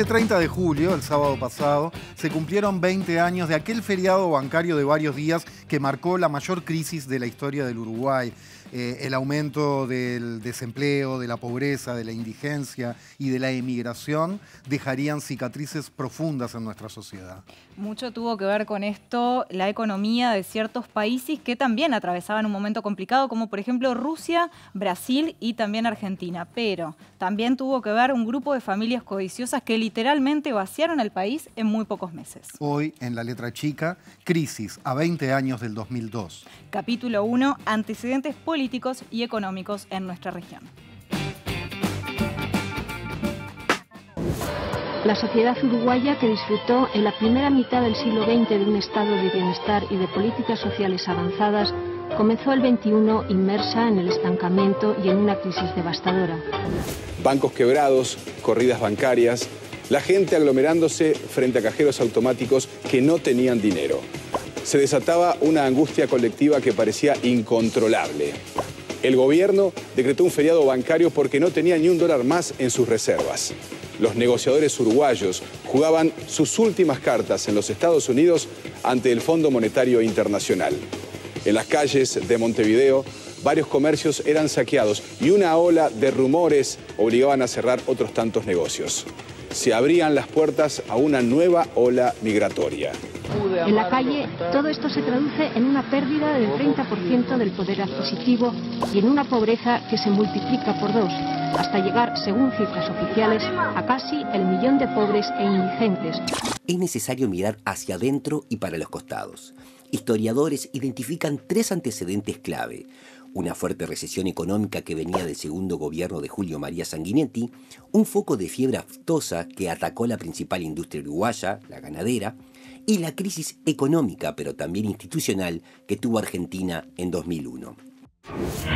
Este 30 de julio, el sábado pasado, se cumplieron 20 años de aquel feriado bancario de varios días que marcó la mayor crisis de la historia del Uruguay. El aumento del desempleo, de la pobreza, de la indigencia y de la emigración dejarían cicatrices profundas en nuestra sociedad. Mucho tuvo que ver con esto la economía de ciertos países que también atravesaban un momento complicado, como por ejemplo Rusia, Brasil y también Argentina. Pero también tuvo que ver un grupo de familias codiciosas que literalmente vaciaron el país en muy pocos meses. Hoy, en La Letra Chica, crisis a 20 años del 2002. Capítulo 1, antecedentes políticos y económicos en nuestra región. La sociedad uruguaya, que disfrutó en la primera mitad del siglo XX de un estado de bienestar y de políticas sociales avanzadas, comenzó el XXI inmersa en el estancamiento y en una crisis devastadora. Bancos quebrados, corridas bancarias, la gente aglomerándose frente a cajeros automáticos que no tenían dinero. Se desataba una angustia colectiva que parecía incontrolable. El gobierno decretó un feriado bancario porque no tenía ni un dólar más en sus reservas. Los negociadores uruguayos jugaban sus últimas cartas en los Estados Unidos ante el Fondo Monetario Internacional. En las calles de Montevideo, varios comercios eran saqueados y una ola de rumores obligaban a cerrar otros tantos negocios. Se abrían las puertas a una nueva ola migratoria. En la calle, todo esto se traduce en una pérdida del 30% del poder adquisitivo y en una pobreza que se multiplica por 2, hasta llegar, según cifras oficiales, a casi el millón de pobres e indigentes. Es necesario mirar hacia adentro y para los costados. Historiadores identifican 3 antecedentes clave: una fuerte recesión económica que venía del segundo gobierno de Julio María Sanguinetti, un foco de fiebre aftosa que atacó la principal industria uruguaya, la ganadera, y la crisis económica, pero también institucional, que tuvo Argentina en 2001.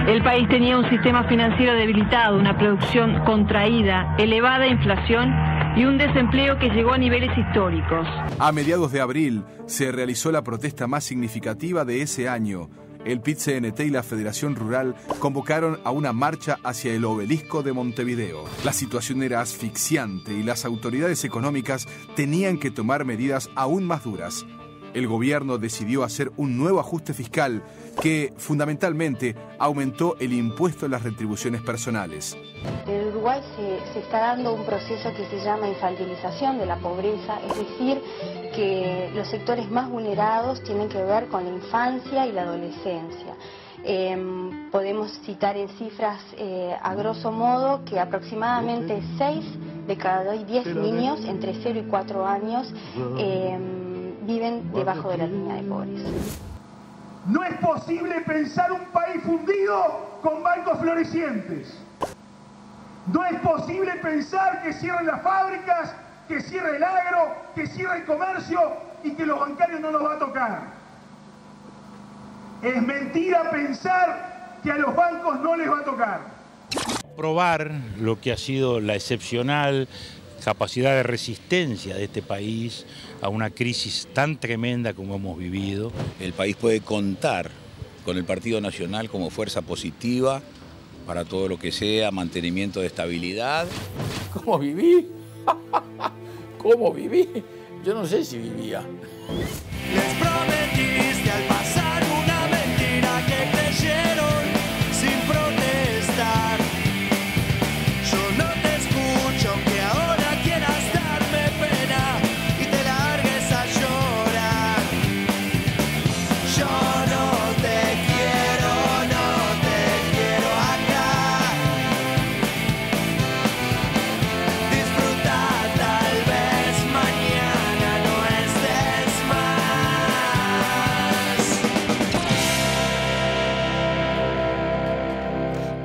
El país tenía un sistema financiero debilitado, una producción contraída, elevada inflación y un desempleo que llegó a niveles históricos. A mediados de abril se realizó la protesta más significativa de ese año. El PIT-CNT y la Federación Rural convocaron a una marcha hacia el obelisco de Montevideo. La situación era asfixiante y las autoridades económicas tenían que tomar medidas aún más duras. El gobierno decidió hacer un nuevo ajuste fiscal que, fundamentalmente, aumentó el impuesto a las retribuciones personales. En Uruguay se está dando un proceso que se llama infantilización de la pobreza, es decir, que los sectores más vulnerados tienen que ver con la infancia y la adolescencia. Podemos citar en cifras, a grosso modo, que aproximadamente 6 de cada 10 niños entre 0 y 4 años viven debajo de la línea de pobreza. No es posible pensar un país fundido con bancos florecientes. No es posible pensar que cierren las fábricas, que cierre el agro, que cierre el comercio y que los bancarios no nos va a tocar. Es mentira pensar que a los bancos no les va a tocar. Probar lo que ha sido la excepcional capacidad de resistencia de este país a una crisis tan tremenda como hemos vivido. El país puede contar con el Partido Nacional como fuerza positiva para todo lo que sea mantenimiento de estabilidad. ¿Cómo viví? ¿Cómo viví? Yo no sé si vivía. Les prometiste al pasar una mentira que creyeron sin protestar. Yo no te escucho, que ahora quieras darme pena y te largues a llorar. Yo no te quiero acá. Disfruta, tal vez mañana no estés más.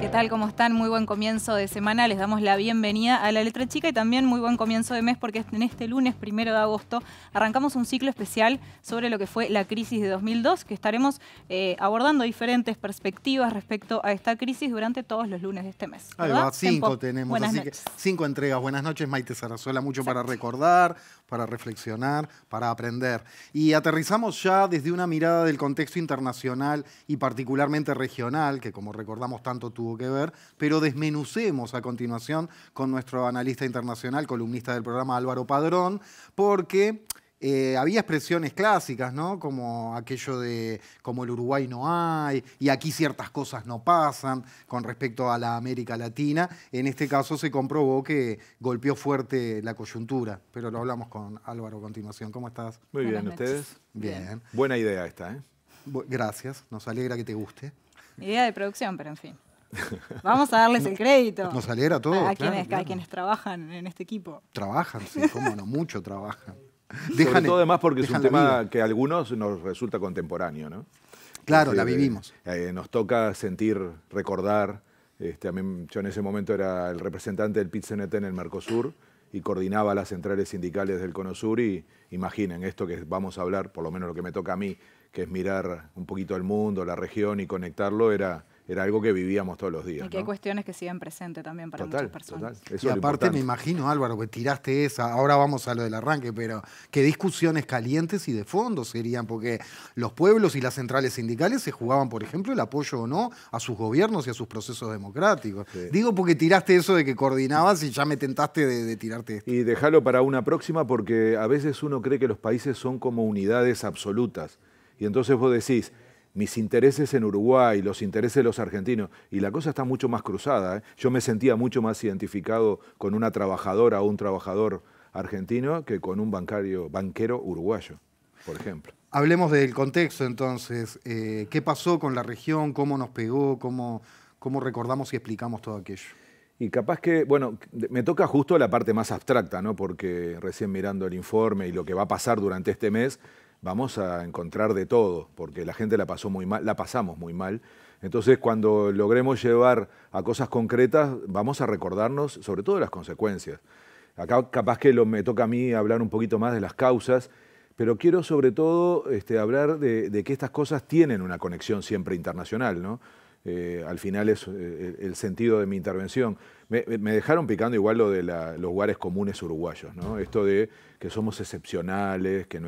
¿Qué tal? ¿Cómo están? Muy buen comienzo de semana. Les damos la bienvenida a La Letra Chica y también muy buen comienzo de mes porque en este lunes 1 de agosto arrancamos un ciclo especial sobre lo que fue la crisis de 2002, que estaremos abordando diferentes perspectivas respecto a esta crisis durante todos los lunes de este mes. Ahí va, 5 tenemos, Buenas así noches. que 5 entregas. Buenas noches, Maite Sarazuela. Mucho para recordar, para reflexionar, para aprender. Y aterrizamos ya desde una mirada del contexto internacional y particularmente regional, que como recordamos tanto tuvo que ver, pero desmenucemos a continuación con nuestro analista internacional, columnista del programa Álvaro Padrón, porque había expresiones clásicas, ¿no? Como aquello de como el Uruguay no hay, y aquí ciertas cosas no pasan con respecto a la América Latina. En este caso se comprobó que golpeó fuerte la coyuntura, pero lo hablamos con Álvaro a continuación. ¿Cómo estás? Muy bien, ¿ustedes? Bien. Buena idea esta, ¿eh? Gracias, nos alegra que te guste. Idea de producción, pero en fin. Vamos a darles el crédito. Nos alegra a todos. A quienes trabajan en este equipo. Trabajan, sí, cómo no, mucho trabajan. Sobre todo además porque es un tema que a algunos nos resulta contemporáneo, ¿no? Claro, la vivimos. Nos toca sentir, recordar. Yo en ese momento era el representante del PIT-CNT en el Mercosur y coordinaba las centrales sindicales del Cono Sur y imaginen esto que vamos a hablar, por lo menos lo que me toca a mí, que es mirar un poquito el mundo, la región y conectarlo, era algo que vivíamos todos los días. Y que hay cuestiones que siguen presentes también para muchas personas. Y aparte me imagino, Álvaro, que tiraste esa, ahora vamos a lo del arranque, pero qué discusiones calientes y de fondo serían, porque los pueblos y las centrales sindicales se jugaban, por ejemplo, el apoyo o no a sus gobiernos y a sus procesos democráticos. Sí. Digo porque tiraste eso de que coordinabas y ya me tentaste de tirarte esto. Y déjalo para una próxima porque a veces uno cree que los países son como unidades absolutas. Y entonces vos decís, mis intereses en Uruguay, los intereses de los argentinos, y la cosa está mucho más cruzada, ¿eh? Yo me sentía mucho más identificado con una trabajadora o un trabajador argentino que con un banquero uruguayo, por ejemplo. Hablemos del contexto entonces. ¿Qué pasó con la región? ¿Cómo nos pegó? ¿Cómo recordamos y explicamos todo aquello? Y capaz que, bueno, me toca justo la parte más abstracta, ¿no? Porque recién mirando el informe y lo que va a pasar durante este mes, vamos a encontrar de todo, porque la gente la pasó muy mal, la pasamos muy mal. Entonces, cuando logremos llevar a cosas concretas, vamos a recordarnos sobre todo de las consecuencias. Acá capaz que me toca a mí hablar un poquito más de las causas, pero quiero sobre todo hablar de que estas cosas tienen una conexión siempre internacional, ¿no? Al final es el sentido de mi intervención. Me dejaron picando igual lo de los lugares comunes uruguayos, ¿no? Esto de que somos excepcionales, que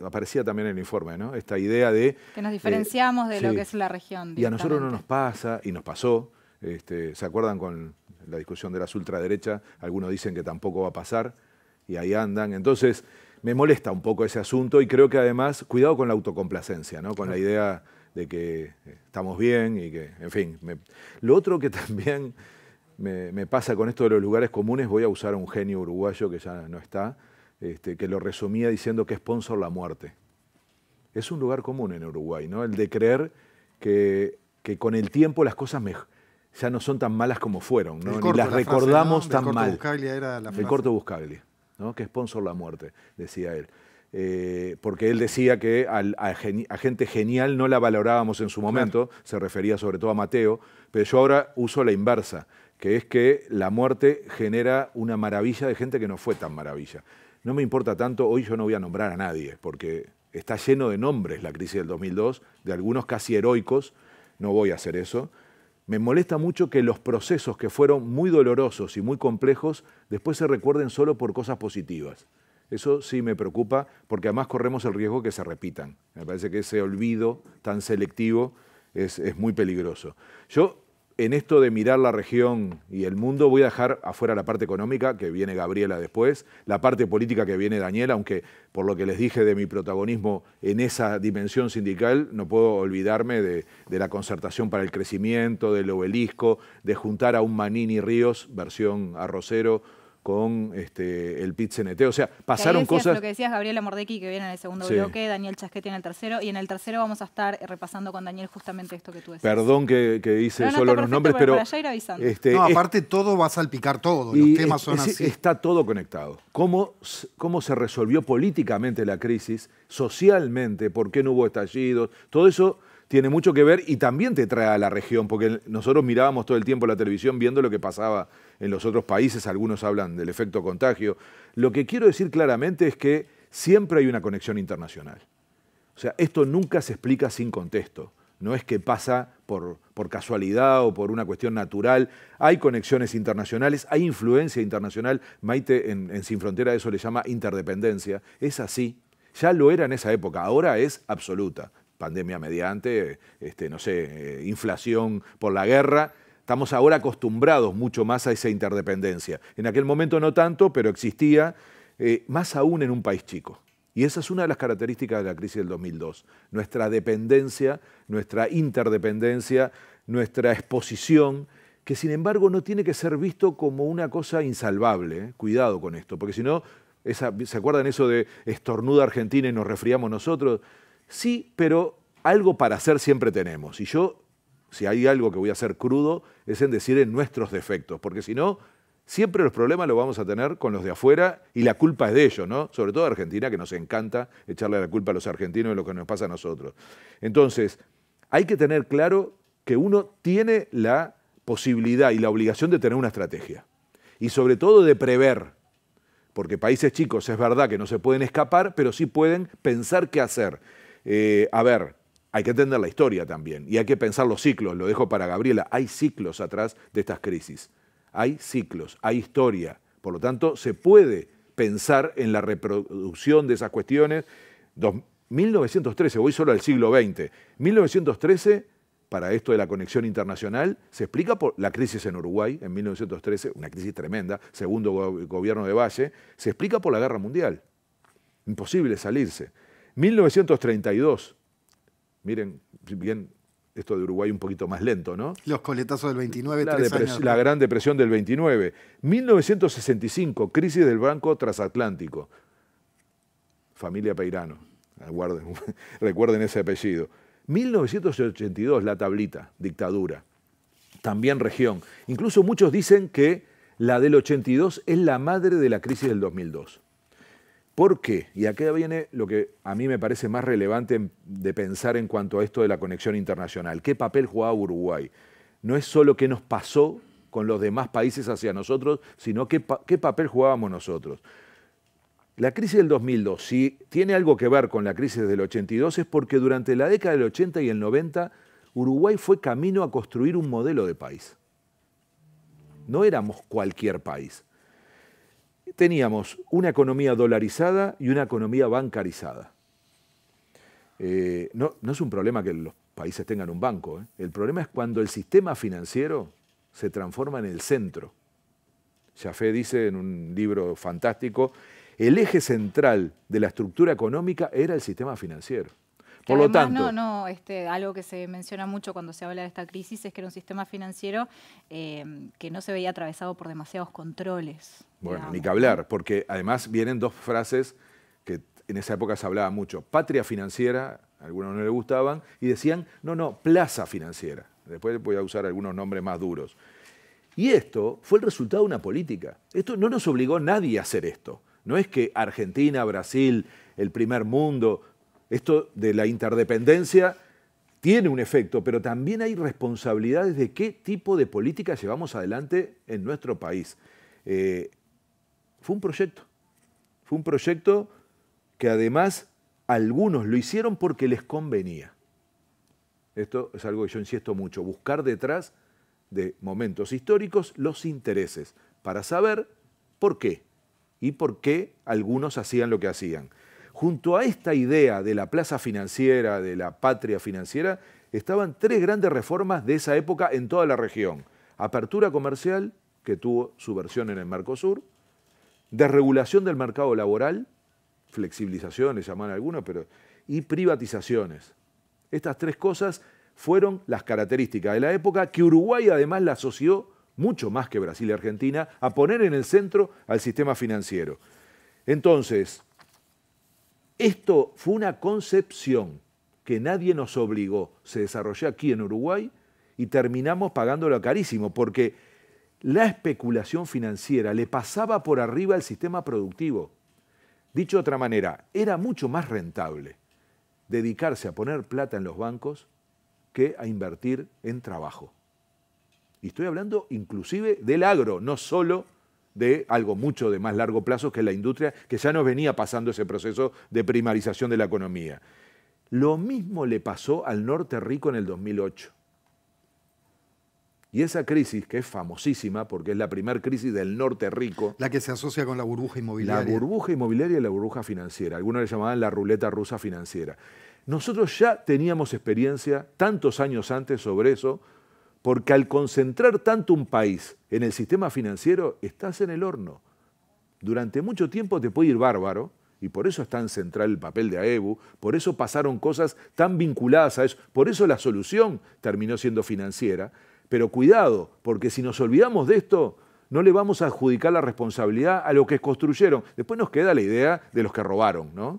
aparecía también en el informe, ¿no? Esta idea de... Que nos diferenciamos de lo que es la región. Y a nosotros no nos pasa, y nos pasó. ¿Se acuerdan con la discusión de las ultraderechas? Algunos dicen que tampoco va a pasar, y ahí andan. Entonces, me molesta un poco ese asunto, y creo que además, cuidado con la autocomplacencia, ¿no? Con la idea de que estamos bien y que, en fin. Lo otro que también me pasa con esto de los lugares comunes, voy a usar a un genio uruguayo que ya no está, que lo resumía diciendo que sponsor la muerte. Es un lugar común en Uruguay, ¿no? El de creer que con el tiempo las cosas ya no son tan malas como fueron, ¿no? Ni las recordamos tan mal. El corto Buscaglia, ¿no? Que sponsor la muerte, decía él. Porque él decía que a gente genial no la valorábamos en su momento, se refería sobre todo a Mateo, pero yo ahora uso la inversa, que es que la muerte genera una maravilla de gente que no fue tan maravilla. No me importa tanto, hoy yo no voy a nombrar a nadie, porque está lleno de nombres la crisis del 2002, de algunos casi heroicos, no voy a hacer eso. Me molesta mucho que los procesos que fueron muy dolorosos y muy complejos después se recuerden solo por cosas positivas. Eso sí me preocupa, porque además corremos el riesgo que se repitan. Me parece que ese olvido tan selectivo es muy peligroso. Yo, en esto de mirar la región y el mundo, voy a dejar afuera la parte económica, que viene Gabriela después, la parte política que viene Daniela, aunque por lo que les dije de mi protagonismo en esa dimensión sindical, no puedo olvidarme de la concertación para el crecimiento, del obelisco, de juntar a un Manini Ríos, versión arrocero, con el PIT-CNT. O sea, pasaron cosas... Lo que decías, Gabriela Mordecki, que viene en el segundo bloque, Daniel Chasquetti en el tercero, y en el tercero vamos a estar repasando con Daniel justamente esto que tú decías. Perdón que hice solo los nombres, pero... Para ya ir avisando. Aparte todo va a salpicar todo, los temas son así. Está todo conectado. ¿Cómo se resolvió políticamente la crisis, socialmente, por qué no hubo estallidos? Todo eso tiene mucho que ver y también te trae a la región, porque nosotros mirábamos todo el tiempo la televisión viendo lo que pasaba en los otros países, algunos hablan del efecto contagio. Lo que quiero decir claramente es que siempre hay una conexión internacional. O sea, esto nunca se explica sin contexto. No es que pasa por casualidad o por una cuestión natural. Hay conexiones internacionales, hay influencia internacional. Maite en Sin Frontera eso le llama interdependencia. Es así. Ya lo era en esa época, ahora es absoluta. pandemia mediante, no sé, inflación por la guerra. Estamos ahora acostumbrados mucho más a esa interdependencia. En aquel momento no tanto, pero existía, más aún en un país chico. Y esa es una de las características de la crisis del 2002. Nuestra dependencia, nuestra interdependencia, nuestra exposición, que sin embargo no tiene que ser visto como una cosa insalvable. Cuidado con esto, porque si no, ¿se acuerdan eso de estornuda Argentina y nos resfriamos nosotros? Sí, pero algo para hacer siempre tenemos. Y yo, si hay algo que voy a hacer crudo, es en decir en nuestros defectos, porque si no, siempre los problemas los vamos a tener con los de afuera y la culpa es de ellos, ¿no? Sobre todo Argentina, que nos encanta echarle la culpa a los argentinos de lo que nos pasa a nosotros. Entonces, hay que tener claro que uno tiene la posibilidad y la obligación de tener una estrategia. Y sobre todo de prever, porque países chicos es verdad que no se pueden escapar, pero sí pueden pensar qué hacer. A ver, hay que entender la historia también y hay que pensar los ciclos, lo dejo para Gabriela. Hay ciclos atrás de estas crisis. Hay ciclos, hay historia. Por lo tanto, se puede pensar en la reproducción de esas cuestiones. 1913, voy solo al siglo XX. 1913, para esto de la conexión internacional, se explica por la crisis en Uruguay, en 1913, una crisis tremenda, segundo gobierno de Valle, se explica por la Guerra Mundial. Imposible salirse. 1932, miren, bien, esto de Uruguay un poquito más lento, ¿no? Los coletazos del 29, la Gran Depresión del 29. 1965, crisis del Banco Transatlántico. Familia Peirano, recuerden ese apellido. 1982, la tablita, dictadura. También región. Incluso muchos dicen que la del 82 es la madre de la crisis del 2002. ¿Por qué? Y acá viene lo que a mí me parece más relevante de pensar en cuanto a esto de la conexión internacional. ¿Qué papel jugaba Uruguay? No es solo qué nos pasó con los demás países hacia nosotros, sino qué papel jugábamos nosotros. La crisis del 2002, si tiene algo que ver con la crisis del 82, es porque durante la década del 80 y el 90, Uruguay fue camino a construir un modelo de país. No éramos cualquier país. Teníamos una economía dolarizada y una economía bancarizada. No es un problema que los países tengan un banco. El problema es cuando el sistema financiero se transforma en el centro. Jaffe dice en un libro fantástico, el eje central de la estructura económica era el sistema financiero. Por lo tanto, algo que se menciona mucho cuando se habla de esta crisis es que era un sistema financiero que no se veía atravesado por demasiados controles. Bueno, digamos, ni que hablar, porque además vienen dos frases que en esa época se hablaba mucho. Patria financiera, a algunos no les gustaban, y decían, no, plaza financiera. Después voy a usar algunos nombres más duros. Y esto fue el resultado de una política. Esto no nos obligó nadie a hacer esto. No es que Argentina, Brasil, el primer mundo, esto de la interdependencia tiene un efecto, pero también hay responsabilidades de qué tipo de política llevamos adelante en nuestro país. Fue un proyecto que además algunos lo hicieron porque les convenía. Esto es algo que yo insisto mucho, buscar detrás de momentos históricos los intereses para saber por qué y por qué algunos hacían lo que hacían. Junto a esta idea de la plaza financiera, de la patria financiera, estaban tres grandes reformas de esa época en toda la región. Apertura comercial, que tuvo su versión en el Mercosur, desregulación del mercado laboral, flexibilizaciones llaman algunos, y privatizaciones. Estas tres cosas fueron las características de la época que Uruguay además la asoció, mucho más que Brasil y Argentina, a poner en el centro al sistema financiero. Entonces, esto fue una concepción que nadie nos obligó, se desarrolló aquí en Uruguay y terminamos pagándolo carísimo, porque la especulación financiera le pasaba por arriba al sistema productivo. Dicho de otra manera, era mucho más rentable dedicarse a poner plata en los bancos que a invertir en trabajo. Y estoy hablando inclusive del agro, no solo de algo mucho de más largo plazo que la industria, que ya nos venía pasando ese proceso de primarización de la economía. Lo mismo le pasó al norte rico en el 2008. Y esa crisis, que es famosísima porque es la primera crisis del norte rico. La que se asocia con la burbuja inmobiliaria. La burbuja inmobiliaria y la burbuja financiera. Algunos le llamaban la ruleta rusa financiera. Nosotros ya teníamos experiencia tantos años antes sobre eso, porque al concentrar tanto un país en el sistema financiero, estás en el horno. Durante mucho tiempo te puede ir bárbaro, y por eso es tan central el papel de AEBU, por eso pasaron cosas tan vinculadas a eso, por eso la solución terminó siendo financiera. Pero cuidado, porque si nos olvidamos de esto, no le vamos a adjudicar la responsabilidad a los que construyeron. Después nos queda la idea de los que robaron, ¿no?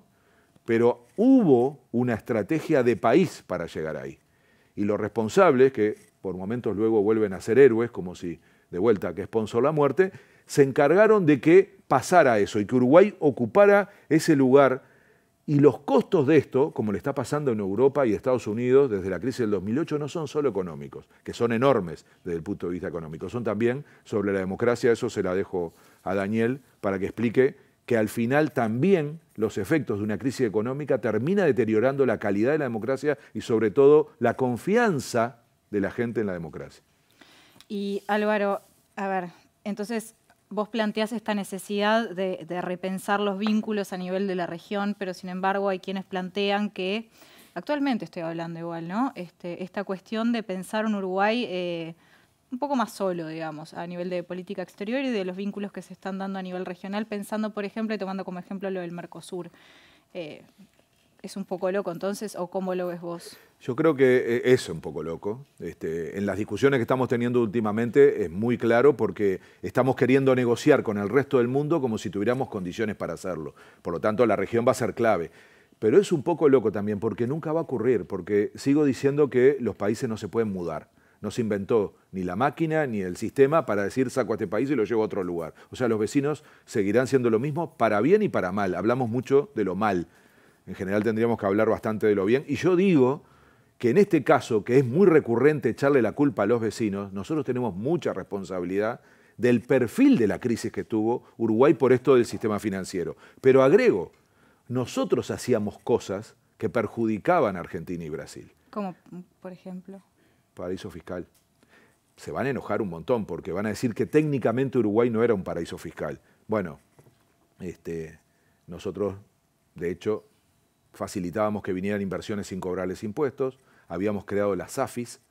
Pero hubo una estrategia de país para llegar ahí. Y los responsables, que por momentos luego vuelven a ser héroes, como si de vuelta que sponsor la muerte, se encargaron de que pasara eso y que Uruguay ocupara ese lugar. Y los costos de esto, como le está pasando en Europa y Estados Unidos desde la crisis del 2008, no son solo económicos, que son enormes desde el punto de vista económico, son también sobre la democracia. Eso se la dejo a Daniel para que explique que al final también los efectos de una crisis económica termina deteriorando la calidad de la democracia y sobre todo la confianza de la gente en la democracia. Y Álvaro, a ver, entonces vos planteás esta necesidad de repensar los vínculos a nivel de la región, pero sin embargo hay quienes plantean que, actualmente estoy hablando igual, ¿no? Esta cuestión de pensar un Uruguay un poco más solo, digamos, a nivel de política exterior y de los vínculos que se están dando a nivel regional, pensando, por ejemplo, y tomando como ejemplo lo del Mercosur. ¿Es un poco loco entonces o cómo lo ves vos? Yo creo que es un poco loco. En las discusiones que estamos teniendo últimamente es muy claro porque estamos queriendo negociar con el resto del mundo como si tuviéramos condiciones para hacerlo. Por lo tanto, la región va a ser clave. Pero es un poco loco también porque nunca va a ocurrir, porque sigo diciendo que los países no se pueden mudar. No se inventó ni la máquina ni el sistema para decir saco a este país y lo llevo a otro lugar. O sea, los vecinos seguirán siendo lo mismo para bien y para mal. Hablamos mucho de lo mal. En general tendríamos que hablar bastante de lo bien. Y yo digo que en este caso, que es muy recurrente echarle la culpa a los vecinos, nosotros tenemos mucha responsabilidad del perfil de la crisis que tuvo Uruguay por esto del sistema financiero. Pero agrego, nosotros hacíamos cosas que perjudicaban a Argentina y Brasil. ¿Cómo, por ejemplo? Paraíso fiscal. Se van a enojar un montón porque van a decir que técnicamente Uruguay no era un paraíso fiscal. Bueno, nosotros, de hecho, facilitábamos que vinieran inversiones sin cobrarles impuestos, habíamos creado las AFIS,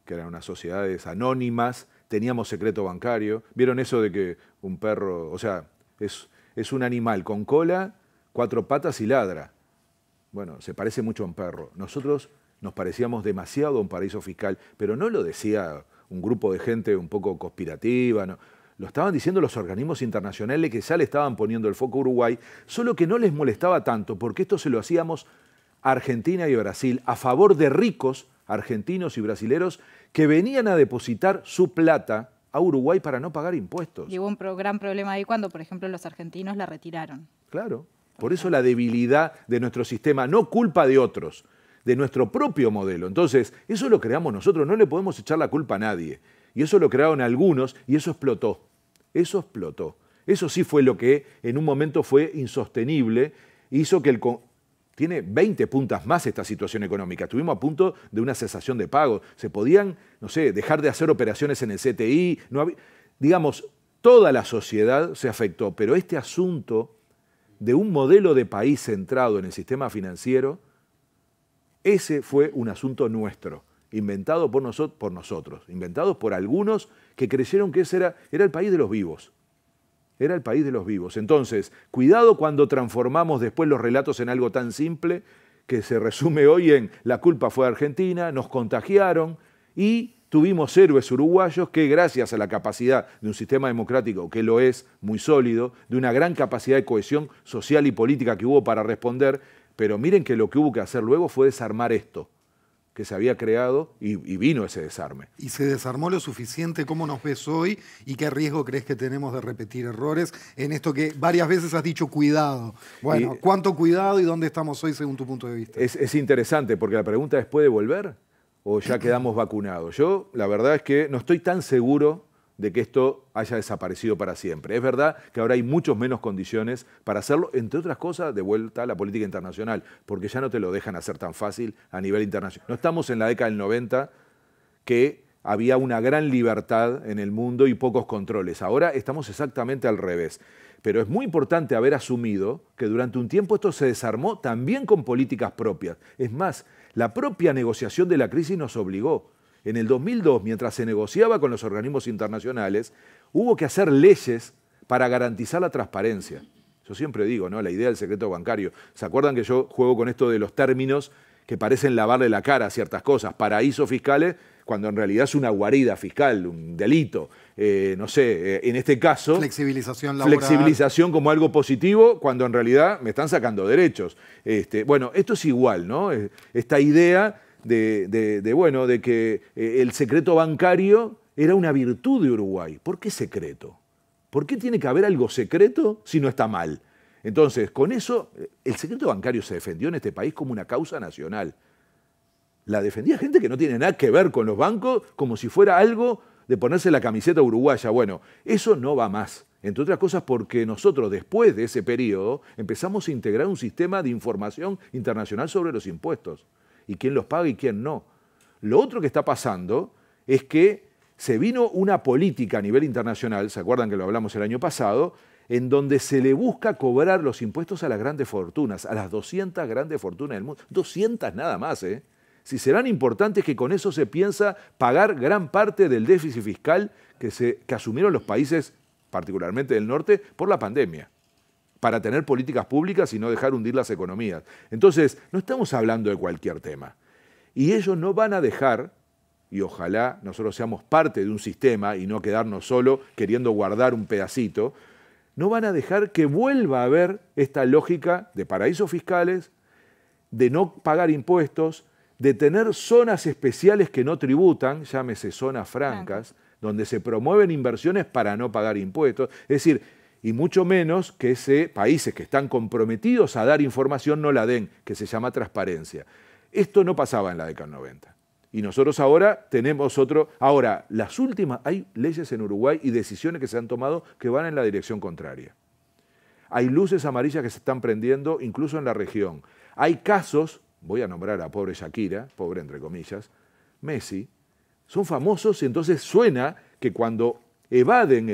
que eran unas sociedades anónimas, teníamos secreto bancario. ¿Vieron eso de que un perro, o sea, es un animal con cola, 4 patas y ladra? Bueno, se parece mucho a un perro. Nosotros nos parecíamos demasiado a un paraíso fiscal, pero no lo decía un grupo de gente un poco conspirativa, no. Lo estaban diciendo los organismos internacionales que ya le estaban poniendo el foco a Uruguay, solo que no les molestaba tanto, porque esto se lo hacíamos a Argentina y a Brasil, a favor de ricos argentinos y brasileros que venían a depositar su plata a Uruguay para no pagar impuestos. Y hubo un gran problema ahí cuando, por ejemplo, los argentinos la retiraron. Claro, por eso la debilidad de nuestro sistema, no culpa de otros, de nuestro propio modelo. Entonces, eso lo creamos nosotros, no le podemos echar la culpa a nadie. Y eso lo crearon algunos y eso explotó. Eso explotó. Eso sí fue lo que en un momento fue insostenible, hizo que tiene 20 puntas más esta situación económica. Estuvimos a punto de una cesación de pagos. Se podían, no sé, dejar de hacer operaciones en el CTI. No había, digamos, toda la sociedad se afectó, pero este asunto de un modelo de país centrado en el sistema financiero, ese fue un asunto nuestro, inventado por nosotros, inventado por algunos que creyeron que ese era el país de los vivos. Era el país de los vivos. Entonces, cuidado cuando transformamos después los relatos en algo tan simple que se resume hoy en la culpa fue de Argentina, nos contagiaron y tuvimos héroes uruguayos que gracias a la capacidad de un sistema democrático que lo es, muy sólido, de una gran capacidad de cohesión social y política que hubo para responder, pero miren que lo que hubo que hacer luego fue desarmar esto que se había creado y vino ese desarme. ¿Y se desarmó lo suficiente? ¿Cómo nos ves hoy? ¿Y qué riesgo crees que tenemos de repetir errores en esto que varias veces has dicho cuidado? Bueno, ¿cuánto cuidado y dónde estamos hoy según tu punto de vista? Es interesante porque la pregunta es, ¿puede volver o ya quedamos vacunados? Yo la verdad es que no estoy tan seguro de que esto haya desaparecido para siempre. Es verdad que ahora hay muchas menos condiciones para hacerlo, entre otras cosas, de vuelta a la política internacional, porque ya no te lo dejan hacer tan fácil a nivel internacional. No estamos en la década del 90 que había una gran libertad en el mundo y pocos controles. Ahora estamos exactamente al revés. Pero es muy importante haber asumido que durante un tiempo esto se desarmó también con políticas propias. Es más, la propia negociación de la crisis nos obligó. En el 2002, mientras se negociaba con los organismos internacionales, hubo que hacer leyes para garantizar la transparencia. Yo siempre digo, ¿no?, la idea del secreto bancario. ¿Se acuerdan que yo juego con esto de los términos que parecen lavarle la cara a ciertas cosas? Paraísos fiscales, cuando en realidad es una guarida fiscal, un delito. No sé, en este caso... Flexibilización laboral. Flexibilización como algo positivo, cuando en realidad me están sacando derechos. Bueno, esto es igual, ¿no? Esta idea de que el secreto bancario era una virtud de Uruguay. ¿Por qué secreto? ¿Por qué tiene que haber algo secreto si no está mal? Entonces, con eso, el secreto bancario se defendió en este país como una causa nacional. La defendía gente que no tiene nada que ver con los bancos, como si fuera algo de ponerse la camiseta uruguaya. Bueno, eso no va más. Entre otras cosas porque nosotros, después de ese periodo, empezamos a integrar un sistema de información internacional sobre los impuestos. Y quién los paga y quién no. Lo otro que está pasando es que se vino una política a nivel internacional, ¿se acuerdan que lo hablamos el año pasado?, en donde se le busca cobrar los impuestos a las grandes fortunas, a las 200 grandes fortunas del mundo. 200 nada más, ¿eh? Si serán importantes, que con eso se piensa pagar gran parte del déficit fiscal que asumieron los países, particularmente del norte, por la pandemia, para tener políticas públicas y no dejar hundir las economías. Entonces, no estamos hablando de cualquier tema. Y ellos no van a dejar, y ojalá nosotros seamos parte de un sistema y no quedarnos solo queriendo guardar un pedacito, no van a dejar que vuelva a haber esta lógica de paraísos fiscales, de no pagar impuestos, de tener zonas especiales que no tributan, llámese zonas francas, donde se promueven inversiones para no pagar impuestos. Es decir, y mucho menos que países que están comprometidos a dar información no la den, que se llama transparencia. Esto no pasaba en la década del 90. Y nosotros ahora tenemos otro... Ahora, las últimas... Hay leyes en Uruguay y decisiones que se han tomado que van en la dirección contraria. Hay luces amarillas que se están prendiendo incluso en la región. Hay casos... Voy a nombrar a pobre Shakira, pobre entre comillas, Messi, son famosos y entonces suena que cuando evaden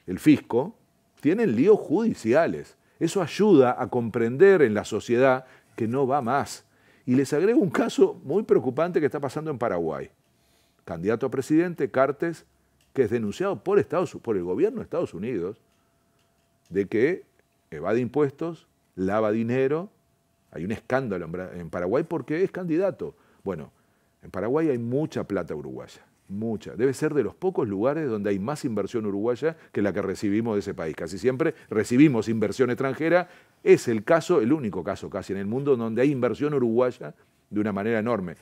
el fisco, tienen líos judiciales. Eso ayuda a comprender en la sociedad que no va más. Y les agrego un caso muy preocupante que está pasando en Paraguay. Candidato a presidente, Cartes, que es denunciado por el gobierno de Estados Unidos de que evade impuestos, lava dinero. Hay un escándalo en Paraguay porque es candidato. Bueno, en Paraguay hay mucha plata uruguaya, mucha. Debe ser de los pocos lugares donde hay más inversión uruguaya que la que recibimos de ese país. Casi siempre recibimos inversión extranjera. Es el único caso casi en el mundo donde hay inversión uruguaya de una manera enorme.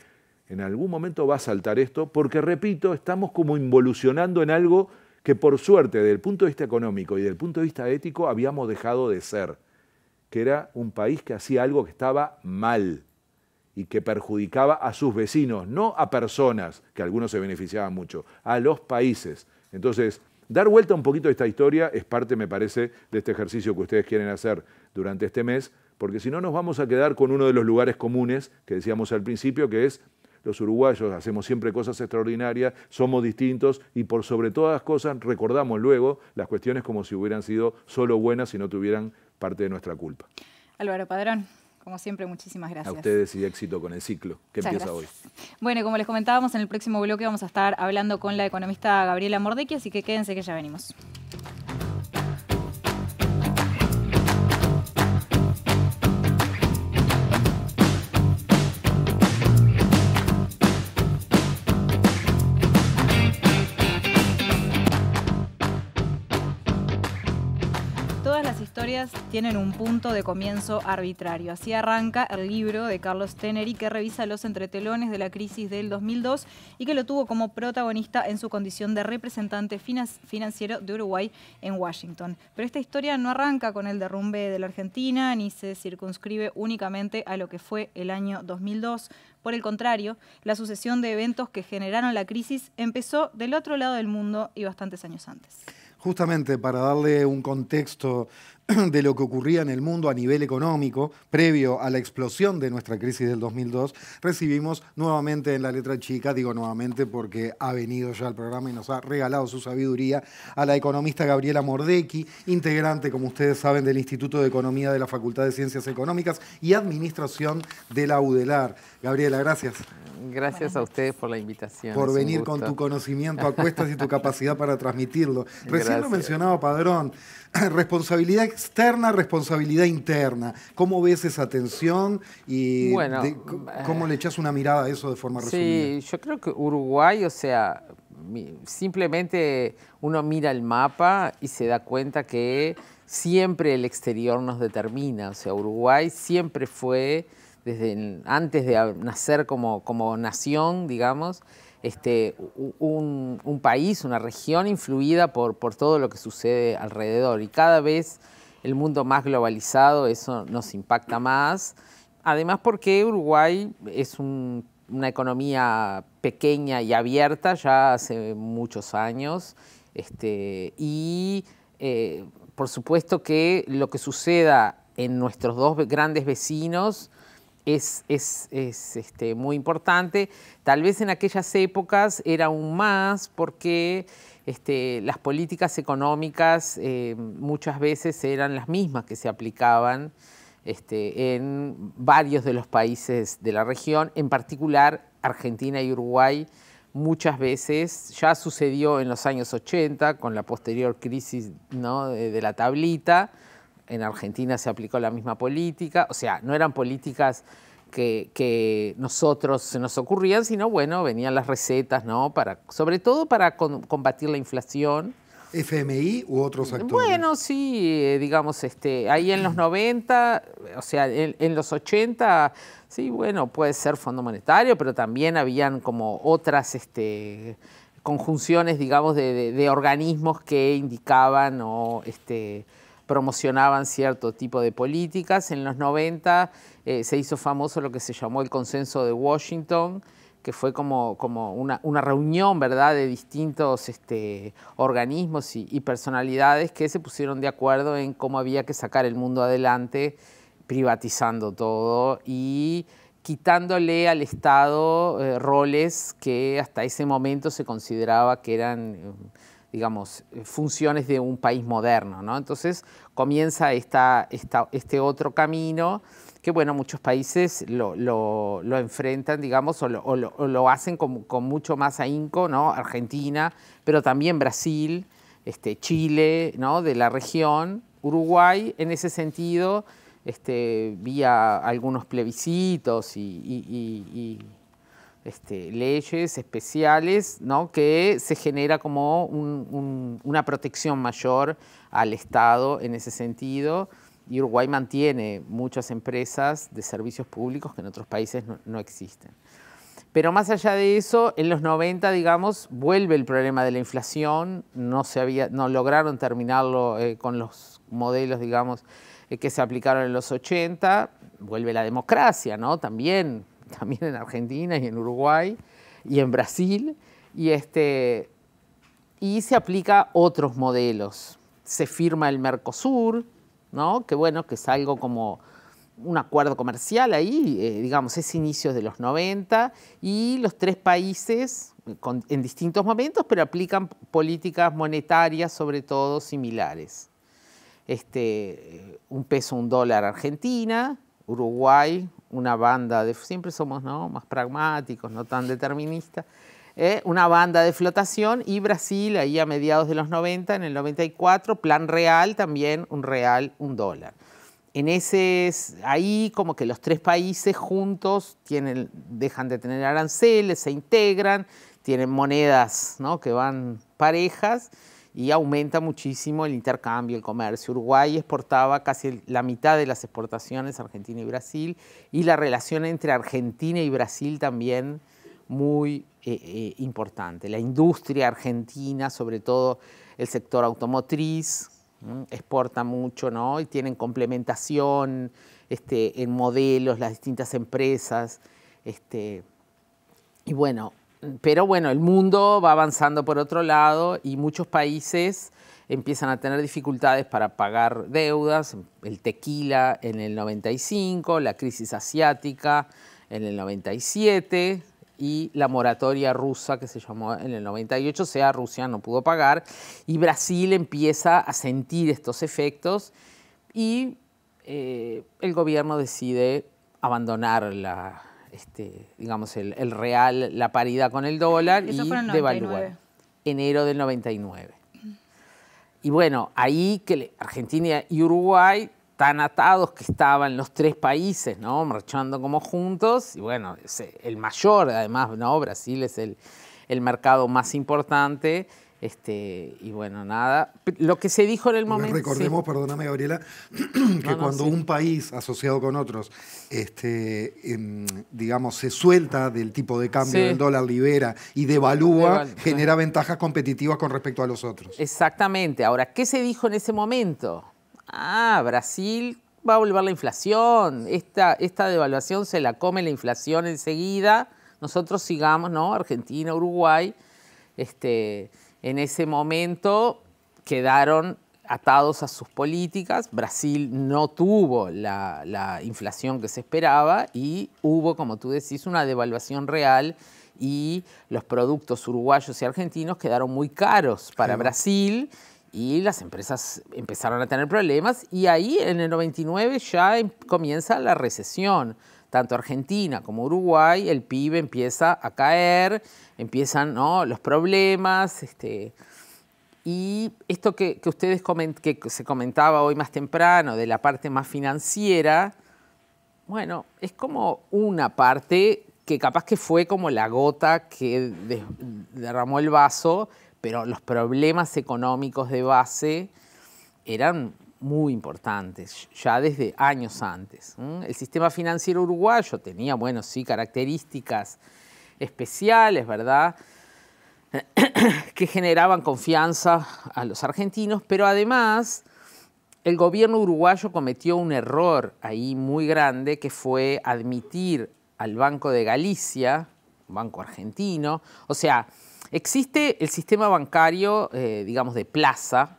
En algún momento va a saltar esto porque, repito, estamos como involucionando en algo que por suerte, desde el punto de vista económico y desde el punto de vista ético, habíamos dejado de ser, que era un país que hacía algo que estaba mal y que perjudicaba a sus vecinos, no a personas, que algunos se beneficiaban mucho, a los países. Entonces, dar vuelta un poquito a esta historia es parte, me parece, de este ejercicio que ustedes quieren hacer durante este mes, porque si no nos vamos a quedar con uno de los lugares comunes que decíamos al principio, que es los uruguayos hacemos siempre cosas extraordinarias, somos distintos y por sobre todas las cosas recordamos luego las cuestiones como si hubieran sido solo buenas y no tuvieran parte de nuestra culpa. Álvaro Padrón, como siempre, muchísimas gracias. A ustedes y éxito con el ciclo que empieza hoy. Bueno, como les comentábamos, en el próximo bloque vamos a estar hablando con la economista Gabriela Mordecki, así que quédense que ya venimos. Todas las historias tienen un punto de comienzo arbitrario. Así arranca el libro de Carlos Teneri, que revisa los entretelones de la crisis del 2002 y que lo tuvo como protagonista en su condición de representante financiero de Uruguay en Washington. Pero esta historia no arranca con el derrumbe de la Argentina ni se circunscribe únicamente a lo que fue el año 2002. Por el contrario, la sucesión de eventos que generaron la crisis empezó del otro lado del mundo y bastantes años antes. Justamente para darle un contexto de lo que ocurría en el mundo a nivel económico, previo a la explosión de nuestra crisis del 2002, recibimos nuevamente en La Letra Chica, digo nuevamente porque ha venido ya al programa y nos ha regalado su sabiduría, a la economista Gabriela Mordecki, integrante, como ustedes saben, del Instituto de Economía de la Facultad de Ciencias Económicas y Administración de la UDELAR. Gabriela, gracias. Gracias a ustedes por la invitación. Por es venir con tu conocimiento a cuestas y tu capacidad para transmitirlo. Recién lo mencionaba Padrón, responsabilidad externa, responsabilidad interna. ¿Cómo ves esa tensión y cómo le echas una mirada a eso de forma resumida? Sí, yo creo que Uruguay, o sea, simplemente uno mira el mapa y se da cuenta que siempre el exterior nos determina. O sea, Uruguay siempre fue, desde antes de nacer como nación, digamos, un país, una región influida por todo lo que sucede alrededor. Y cada vez el mundo más globalizado, eso nos impacta más. Además porque Uruguay es una economía pequeña y abierta ya hace muchos años. Por supuesto que lo que suceda en nuestros dos grandes vecinos es muy importante. Tal vez en aquellas épocas era aún más porque las políticas económicas muchas veces eran las mismas que se aplicaban en varios de los países de la región, en particular Argentina y Uruguay. Muchas veces ya sucedió en los años 80 con la posterior crisis, ¿no?, de la tablita. En Argentina se aplicó la misma política, o sea, no eran políticas que nosotros se nos ocurrían, sino, bueno, venían las recetas, ¿no?, sobre todo para combatir la inflación. ¿FMI u otros actores? Bueno, sí, digamos, ahí en los 90, o sea, en los 80, sí, bueno, puede ser Fondo Monetario, pero también habían como otras conjunciones, digamos, de organismos que indicaban o promocionaban cierto tipo de políticas. En los 90 se hizo famoso lo que se llamó el Consenso de Washington, que fue como una reunión, ¿verdad?, de distintos organismos y personalidades que se pusieron de acuerdo en cómo había que sacar el mundo adelante, privatizando todo y quitándole al Estado roles que hasta ese momento se consideraba que eran, digamos, funciones de un país moderno, ¿no? Entonces comienza este otro camino que, bueno, muchos países lo enfrentan, digamos, o lo hacen con mucho más ahínco, ¿no? Argentina, pero también Brasil, Chile, ¿no?, de la región. Uruguay, en ese sentido, vía algunos plebiscitos y leyes especiales, ¿no?, que se genera como una protección mayor al Estado en ese sentido. Y Uruguay mantiene muchas empresas de servicios públicos que en otros países no existen. Pero más allá de eso, en los 90, digamos, vuelve el problema de la inflación. No lograron terminarlo con los modelos, digamos, que se aplicaron en los 80. Vuelve la democracia, ¿no? También en Argentina y en Uruguay y en Brasil. Y se aplica otros modelos. Se firma el Mercosur, ¿no?, que, bueno, que es algo como un acuerdo comercial ahí, digamos, es inicios de los 90, y los tres países, en distintos momentos, pero aplican políticas monetarias, sobre todo, similares. Un peso, un dólar Argentina, Uruguay, una banda de... Siempre somos, ¿no?, más pragmáticos, no tan deterministas. Una banda de flotación, y Brasil, ahí a mediados de los 90, en el 94, plan real, también un real, un dólar. Ahí como que los tres países juntos dejan de tener aranceles, se integran, tienen monedas, ¿no?, que van parejas, y aumenta muchísimo el intercambio, el comercio. Uruguay exportaba casi la mitad de las exportaciones, Argentina y Brasil, y la relación entre Argentina y Brasil también muy importante. La industria argentina, sobre todo el sector automotriz, exporta mucho, ¿no?, y tienen complementación en modelos, las distintas empresas. Pero bueno, el mundo va avanzando por otro lado, y muchos países empiezan a tener dificultades para pagar deudas, el tequila en el 95, la crisis asiática en el 97 y la moratoria rusa que se llamó en el 98, o sea, Rusia no pudo pagar y Brasil empieza a sentir estos efectos y el gobierno decide abandonar digamos, el real, la paridad con el dólar y devaluar. Enero del 99. Y bueno, ahí que Argentina y Uruguay, tan atados que estaban los tres países, ¿no? Marchando como juntos. Y bueno, el mayor, además, ¿no? Brasil es el mercado más importante. Y bueno, nada. Lo que se dijo en el momento... Recordemos, sí. Perdóname, Gabriela, que cuando un país asociado con otros, digamos, se suelta del tipo de cambio del dólar, libera y devalúa, genera ventajas competitivas con respecto a los otros. Exactamente. Ahora, ¿qué se dijo en ese momento? Brasil va a volver la inflación. Esta devaluación se la come la inflación enseguida. Nosotros sigamos, ¿no? Argentina, Uruguay, en ese momento quedaron atados a sus políticas. Brasil no tuvo la inflación que se esperaba y hubo, como tú decís, una devaluación real y los productos uruguayos y argentinos quedaron muy caros para Brasil y las empresas empezaron a tener problemas y ahí en el 99 ya comienza la recesión. Tanto Argentina como Uruguay, el PIB empieza a caer, empiezan, ¿no? Los problemas. Y esto que ustedes que se comentaba hoy más temprano de la parte más financiera, bueno, es como una parte que capaz que fue como la gota que derramó el vaso, pero los problemas económicos de base eran muy importantes, ya desde años antes. El sistema financiero uruguayo tenía, bueno, sí, características especiales, ¿verdad?, que generaban confianza a los argentinos, pero además el gobierno uruguayo cometió un error ahí muy grande, que fue admitir al Banco de Galicia, un banco argentino. O sea, existe el sistema bancario, digamos, de plaza,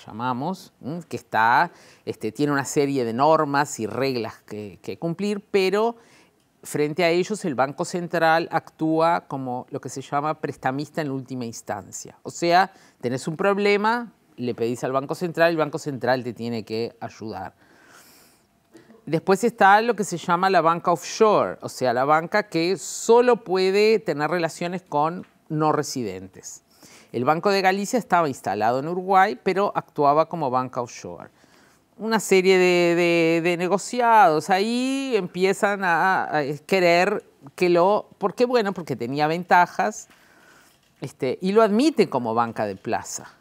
llamamos, que tiene una serie de normas y reglas que cumplir, pero frente a ellos el Banco Central actúa como lo que se llama prestamista en última instancia. O sea, tenés un problema, le pedís al Banco Central, el Banco Central te tiene que ayudar. Después está lo que se llama la banca offshore, o sea, la banca que solo puede tener relaciones con no residentes. El Banco de Galicia estaba instalado en Uruguay, pero actuaba como banca offshore. Una serie de negociados ahí empiezan a querer que ¿por qué? Bueno, porque tenía ventajas y lo admite como banca de plaza.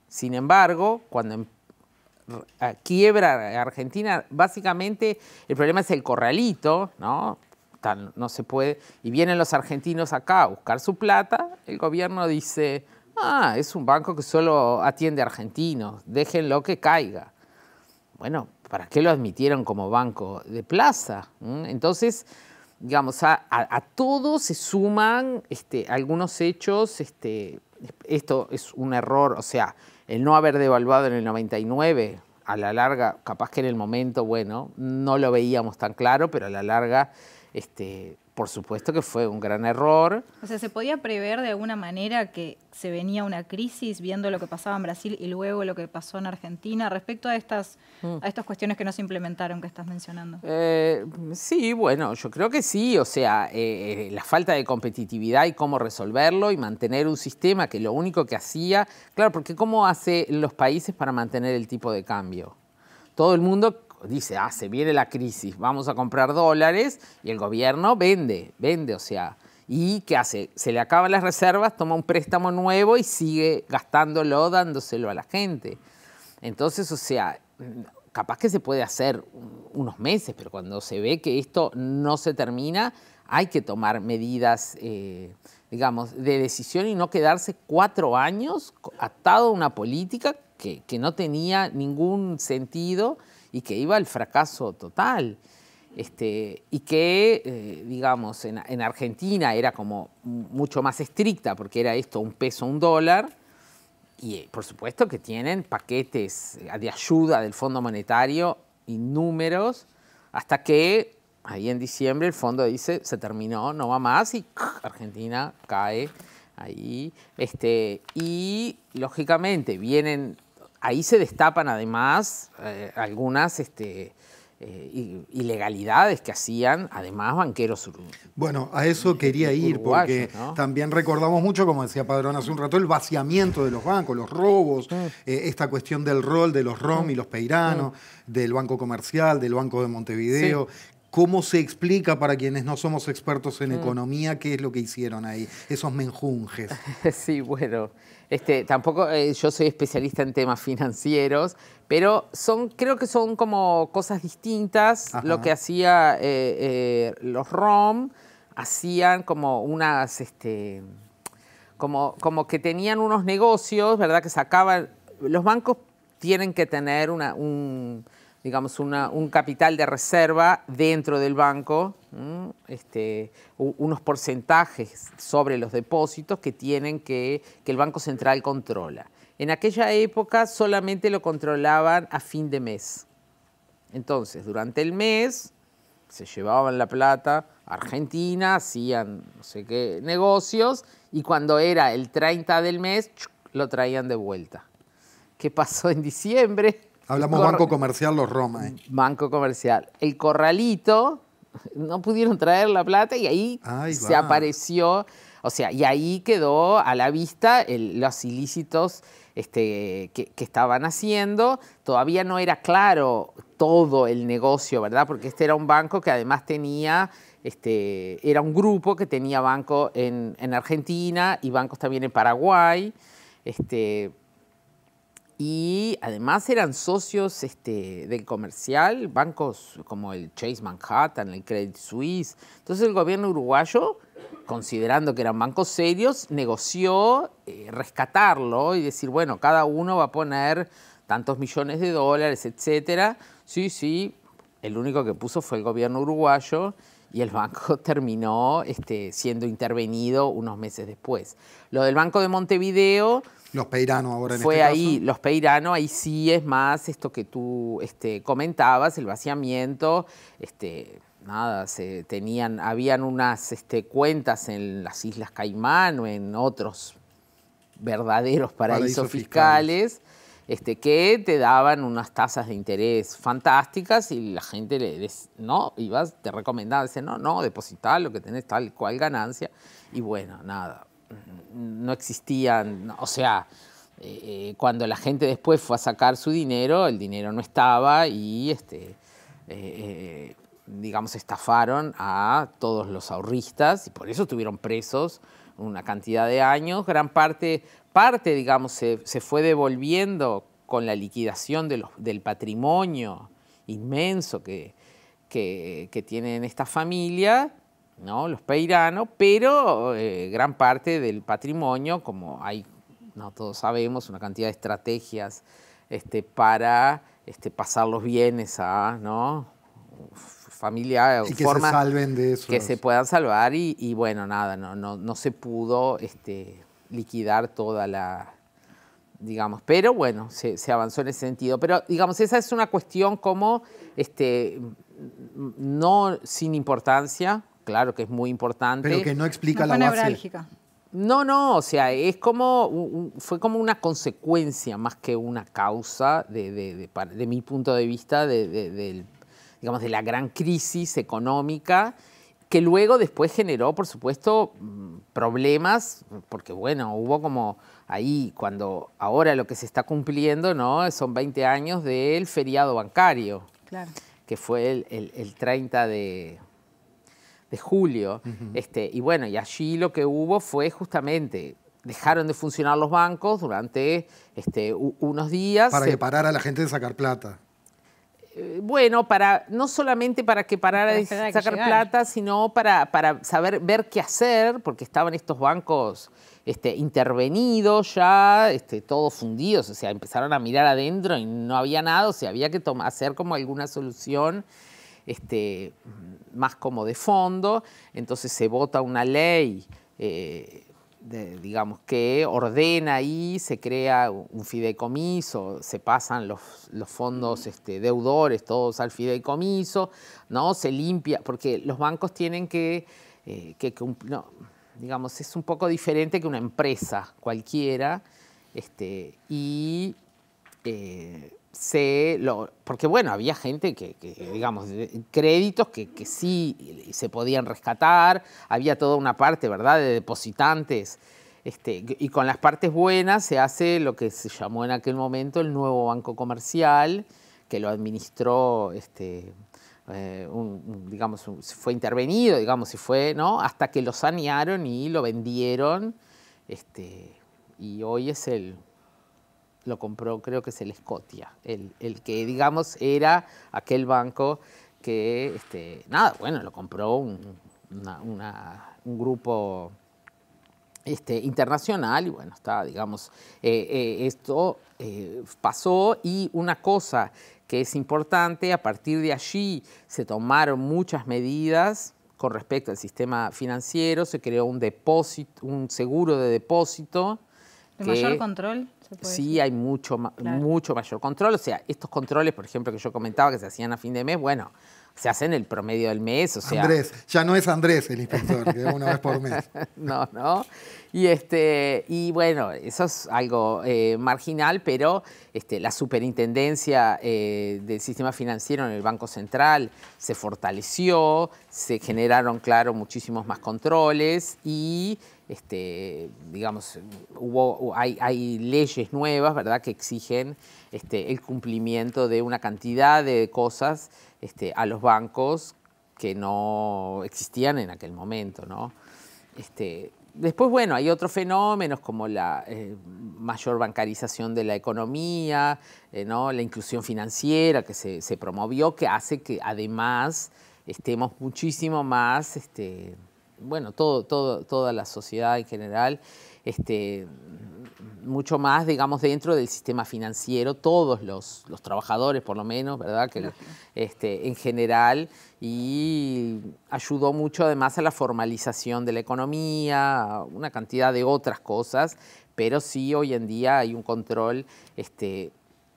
Sin embargo, cuando quiebra Argentina, básicamente el problema es el corralito, ¿no? No se puede. Y vienen los argentinos acá a buscar su plata, el gobierno dice... es un banco que solo atiende a argentinos, déjenlo que caiga. Bueno, ¿para qué lo admitieron como banco de plaza? Entonces, digamos, a todo se suman algunos hechos. Esto es un error, o sea, el no haber devaluado en el 99, a la larga, capaz que en el momento, bueno, no lo veíamos tan claro, pero a la larga... por supuesto que fue un gran error. O sea, ¿se podía prever de alguna manera que se venía una crisis viendo lo que pasaba en Brasil y luego lo que pasó en Argentina respecto a estas cuestiones que no se implementaron que estás mencionando? Sí, bueno, yo creo que sí. O sea, la falta de competitividad y cómo resolverlo y mantener un sistema que lo único que hacía... Claro, porque ¿cómo hacen los países para mantener el tipo de cambio? Todo el mundo... dice, se viene la crisis, vamos a comprar dólares, y el gobierno vende, o sea, ¿y qué hace? Se le acaban las reservas, toma un préstamo nuevo y sigue gastándolo, dándoselo a la gente. Entonces, o sea, capaz que se puede hacer unos meses, pero cuando se ve que esto no se termina, hay que tomar medidas, digamos, de decisión y no quedarse 4 años atado a una política que no tenía ningún sentido y que iba al fracaso total. Y que, digamos, en Argentina era como mucho más estricta, porque era esto, un peso, un dólar. Y por supuesto que tienen paquetes de ayuda del Fondo Monetario innúmeros, hasta que ahí en diciembre el fondo dice, se terminó, no va más, y Argentina cae ahí. Y lógicamente vienen, ahí se destapan además algunas ilegalidades que hacían además banqueros uruguayos. Bueno, a eso quería ir, porque ¿no? También recordamos mucho, como decía Padrón hace un rato, el vaciamiento de los bancos, los robos, esta cuestión del rol de los ROM y los Peirano, del Banco Comercial, del Banco de Montevideo. Sí. ¿Cómo se explica para quienes no somos expertos en economía qué es lo que hicieron ahí, esos menjunjes? Sí, bueno, tampoco yo soy especialista en temas financieros, pero creo que son como cosas distintas. Ajá. Lo que hacía los ROM, hacían como unas, como que tenían unos negocios, ¿verdad? Que sacaban, los bancos tienen que tener un capital de reserva dentro del banco, unos porcentajes sobre los depósitos que tienen que el Banco Central controla. En aquella época solamente lo controlaban a fin de mes. Entonces, durante el mes se llevaban la plata a Argentina, hacían no sé qué negocios, y cuando era el 30 del mes, lo traían de vuelta. ¿Qué pasó en diciembre? Hablamos Banco Comercial, los Roma. Banco Comercial. El corralito, no pudieron traer la plata y ahí se apareció, o sea, y ahí quedó a la vista los ilícitos que estaban haciendo. Todavía no era claro todo el negocio, ¿verdad? Porque este era un banco que además tenía, era un grupo que tenía banco en Argentina y bancos también en Paraguay, y además eran socios del comercial, bancos como el Chase Manhattan, el Credit Suisse. Entonces el gobierno uruguayo, considerando que eran bancos serios, negoció rescatarlo y decir, bueno, cada uno va a poner tantos millones de dólares, etcétera. Sí, el único que puso fue el gobierno uruguayo y el banco terminó siendo intervenido unos meses después. Lo del Banco de Montevideo... Los Peirano ahora en fue este ahí, caso. Los Peirano, ahí sí es más esto que tú comentabas, el vaciamiento, habían unas cuentas en las Islas Caimán o en otros verdaderos paraísos fiscales, que te daban unas tasas de interés fantásticas y la gente te recomendaba, decía, no, depositar lo que tenés tal cual ganancia, y bueno, nada. No existían, o sea, cuando la gente después fue a sacar su dinero, el dinero no estaba y, estafaron a todos los ahorristas y por eso estuvieron presos una cantidad de años. Gran parte se fue devolviendo con la liquidación del patrimonio inmenso que tienen esta familia, ¿no? Los Peirano, pero gran parte del patrimonio, como hay, no todos sabemos, una cantidad de estrategias para pasar los bienes a familia, y que se salven de eso. Que se puedan salvar y bueno, nada, no se pudo liquidar toda la, digamos, pero bueno, se avanzó en ese sentido. Pero digamos, esa es una cuestión como no sin importancia. Claro que es muy importante. Pero que no explica la base. Neurálgica. No, o sea, fue como una consecuencia más que una causa de mi punto de vista de la gran crisis económica que luego después generó, por supuesto, problemas, porque bueno, hubo como ahí, cuando ahora lo que se está cumpliendo, ¿no? Son 20 años del feriado bancario, claro, que fue el 30 de julio. Y bueno, y allí lo que hubo fue justamente, dejaron de funcionar los bancos durante unos días. Para que parara la gente de sacar plata. Bueno, no solamente para que parara de sacar plata, sino para ver qué hacer, porque estaban estos bancos intervenidos ya, todos fundidos, o sea, empezaron a mirar adentro y no había nada, o sea, había que hacer como alguna solución más como de fondo. Entonces se vota una ley digamos, que ordena y se crea un fideicomiso, se pasan los fondos deudores todos al fideicomiso, ¿no? Se limpia, porque los bancos tienen no, digamos, es un poco diferente que una empresa cualquiera, porque bueno, había gente que digamos, créditos que sí se podían rescatar, había toda una parte, ¿verdad?, de depositantes, y con las partes buenas se hace lo que se llamó en aquel momento el nuevo Banco Comercial, que lo administró, digamos, fue intervenido, digamos, y fue, ¿no?, hasta que lo sanearon y lo vendieron, y hoy es lo compró, creo que es el Scotia, el que, digamos, era aquel banco que, lo compró un grupo internacional y bueno, digamos, esto pasó y una cosa que es importante, a partir de allí se tomaron muchas medidas con respecto al sistema financiero, se creó un seguro de depósito. ¿De mayor control? Sí, hay mucho mayor control. O sea, estos controles, por ejemplo, que yo comentaba que se hacían a fin de mes, bueno, se hacen el promedio del mes. O sea, Andrés, ya no es Andrés el inspector, que es una vez por mes. No. Y bueno, eso es algo marginal, pero la superintendencia del sistema financiero en el Banco Central se fortaleció, se generaron, claro, muchísimos más controles y digamos, hay leyes nuevas, ¿verdad?, que exigen el cumplimiento de una cantidad de cosas a los bancos que no existían en aquel momento, ¿no? Después, bueno, hay otros fenómenos como la mayor bancarización de la economía, ¿no?, la inclusión financiera que se promovió, que hace que además estemos muchísimo más, bueno, toda la sociedad en general, mucho más, digamos, dentro del sistema financiero, todos los trabajadores, por lo menos, ¿verdad?, que en general, y ayudó mucho además a la formalización de la economía, a una cantidad de otras cosas, pero sí hoy en día hay un control,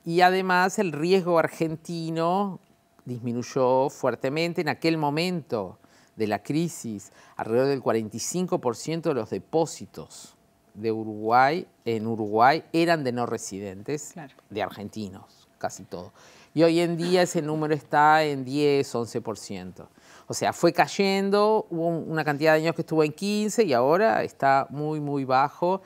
y además el riesgo argentino disminuyó fuertemente en aquel momento de la crisis. Alrededor del 45% de los depósitos de Uruguay eran de no residentes, claro, de argentinos, casi todo. Y hoy en día ese número está en 10, 11%. O sea, fue cayendo, hubo una cantidad de años que estuvo en 15 y ahora está muy, muy bajo.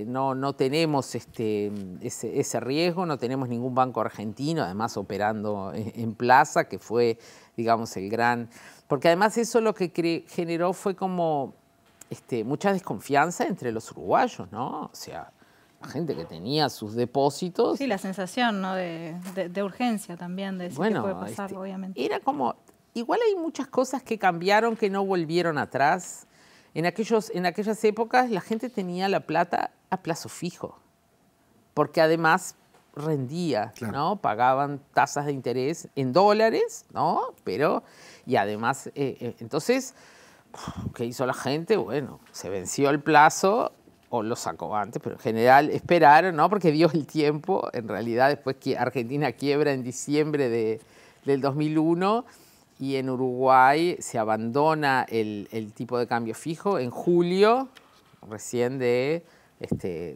No tenemos ese riesgo, no tenemos ningún banco argentino, además operando en plaza, que fue, digamos, el gran... Porque además eso lo que generó fue como mucha desconfianza entre los uruguayos, ¿no? O sea, la gente que tenía sus depósitos... Sí, la sensación, ¿no?, de urgencia también, de decir que puede pasar, obviamente. Era como... Igual hay muchas cosas que cambiaron, que no volvieron atrás. En aquellas épocas la gente tenía la plata a plazo fijo, porque además rendía, claro, ¿no? Pagaban tasas de interés en dólares, ¿no? Y además, entonces, ¿qué hizo la gente? Bueno, se venció el plazo o lo sacó antes, pero en general esperaron, ¿no? Porque dio el tiempo. En realidad, después que Argentina quiebra en diciembre del 2001 y en Uruguay se abandona el tipo de cambio fijo en julio recién de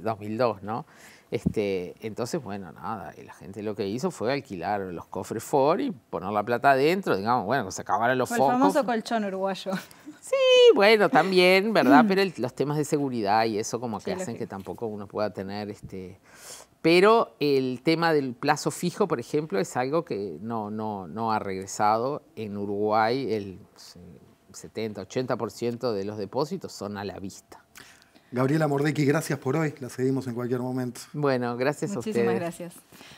2002, ¿no? Entonces, bueno, nada, y la gente lo que hizo fue alquilar los cofres Ford y poner la plata adentro, digamos, bueno, que se acabaran los focos. El famoso colchón uruguayo. Sí, bueno, también, ¿verdad? Pero los temas de seguridad y eso como que hacen que tampoco uno pueda tener... Pero el tema del plazo fijo, por ejemplo, es algo que no ha regresado. En Uruguay el 70-80% de los depósitos son a la vista. Gabriela Mordecki, gracias por hoy. La seguimos en cualquier momento. Bueno, gracias a ustedes. Muchísimas gracias.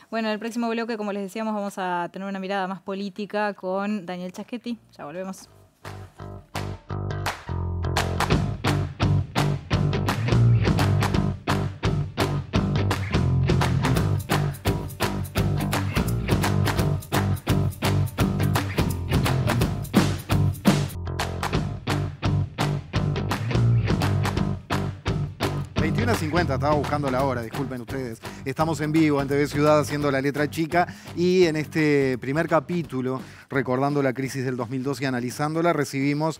Bueno, en el próximo bloque, como les decíamos, vamos a tener una mirada más política con Daniel Chaschetti. Ya volvemos. 21:50, estaba buscando la hora, disculpen ustedes. Estamos en vivo en TV Ciudad haciendo La Letra Chica y en este primer capítulo, recordando la crisis del 2002 y analizándola, recibimos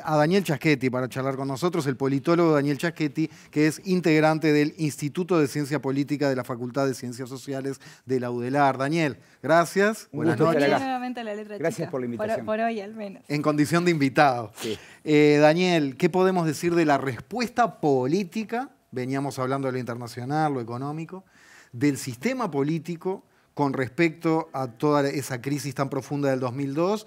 a Daniel Chaschetti para charlar con nosotros, el politólogo Daniel Chaschetti, que es integrante del Instituto de Ciencia Política de la Facultad de Ciencias Sociales de la UDELAR. Daniel, gracias. Buenas noches. Nuevamente a La Letra Gracias Chica. por la invitación. Por hoy al menos. En condición de invitado. Sí. Daniel, ¿qué podemos decir de la respuesta política? Veníamos hablando de lo internacional, lo económico, del sistema político con respecto a toda esa crisis tan profunda del 2002.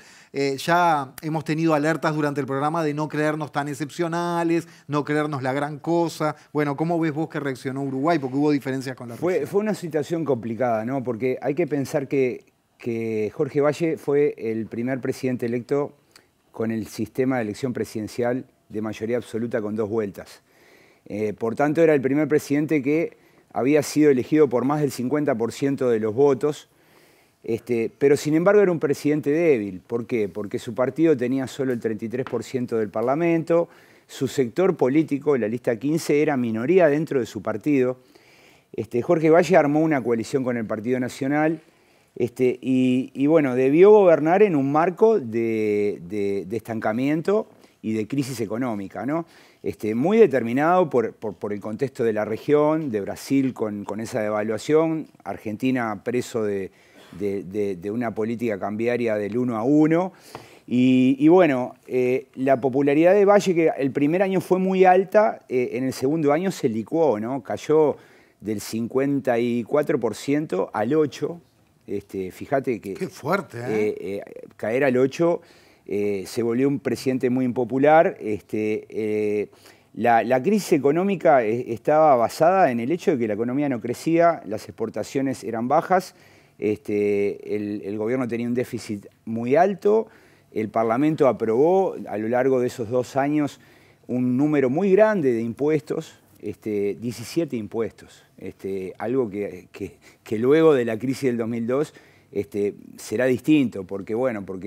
Ya hemos tenido alertas durante el programa de no creernos tan excepcionales, no creernos la gran cosa. Bueno, ¿cómo ves vos que reaccionó Uruguay? Porque hubo diferencias con la Fue una situación complicada, ¿no? Porque hay que pensar que Jorge Valle fue el primer presidente electo con el sistema de elección presidencial de mayoría absoluta con 2 vueltas. Por tanto, era el primer presidente que había sido elegido por más del 50% de los votos, pero sin embargo era un presidente débil. ¿Por qué? Porque su partido tenía solo el 33% del Parlamento, su sector político, la lista 15, era minoría dentro de su partido. Jorge Valle armó una coalición con el Partido Nacional y bueno, debió gobernar en un marco de estancamiento y de crisis económica, ¿no? Muy determinado por el contexto de la región, de Brasil con esa devaluación, Argentina preso de una política cambiaria del 1 a 1. Y bueno, la popularidad de Valle, que el primer año fue muy alta, en el segundo año se licuó, ¿no? Cayó del 54% al 8%. Fíjate que... Qué fuerte, caer al 8%. Se volvió un presidente muy impopular. La crisis económica estaba basada en el hecho de que la economía no crecía, las exportaciones eran bajas, el gobierno tenía un déficit muy alto, el Parlamento aprobó a lo largo de esos 2 años un número muy grande de impuestos, 17 impuestos, algo que luego de la crisis del 2002 será distinto, porque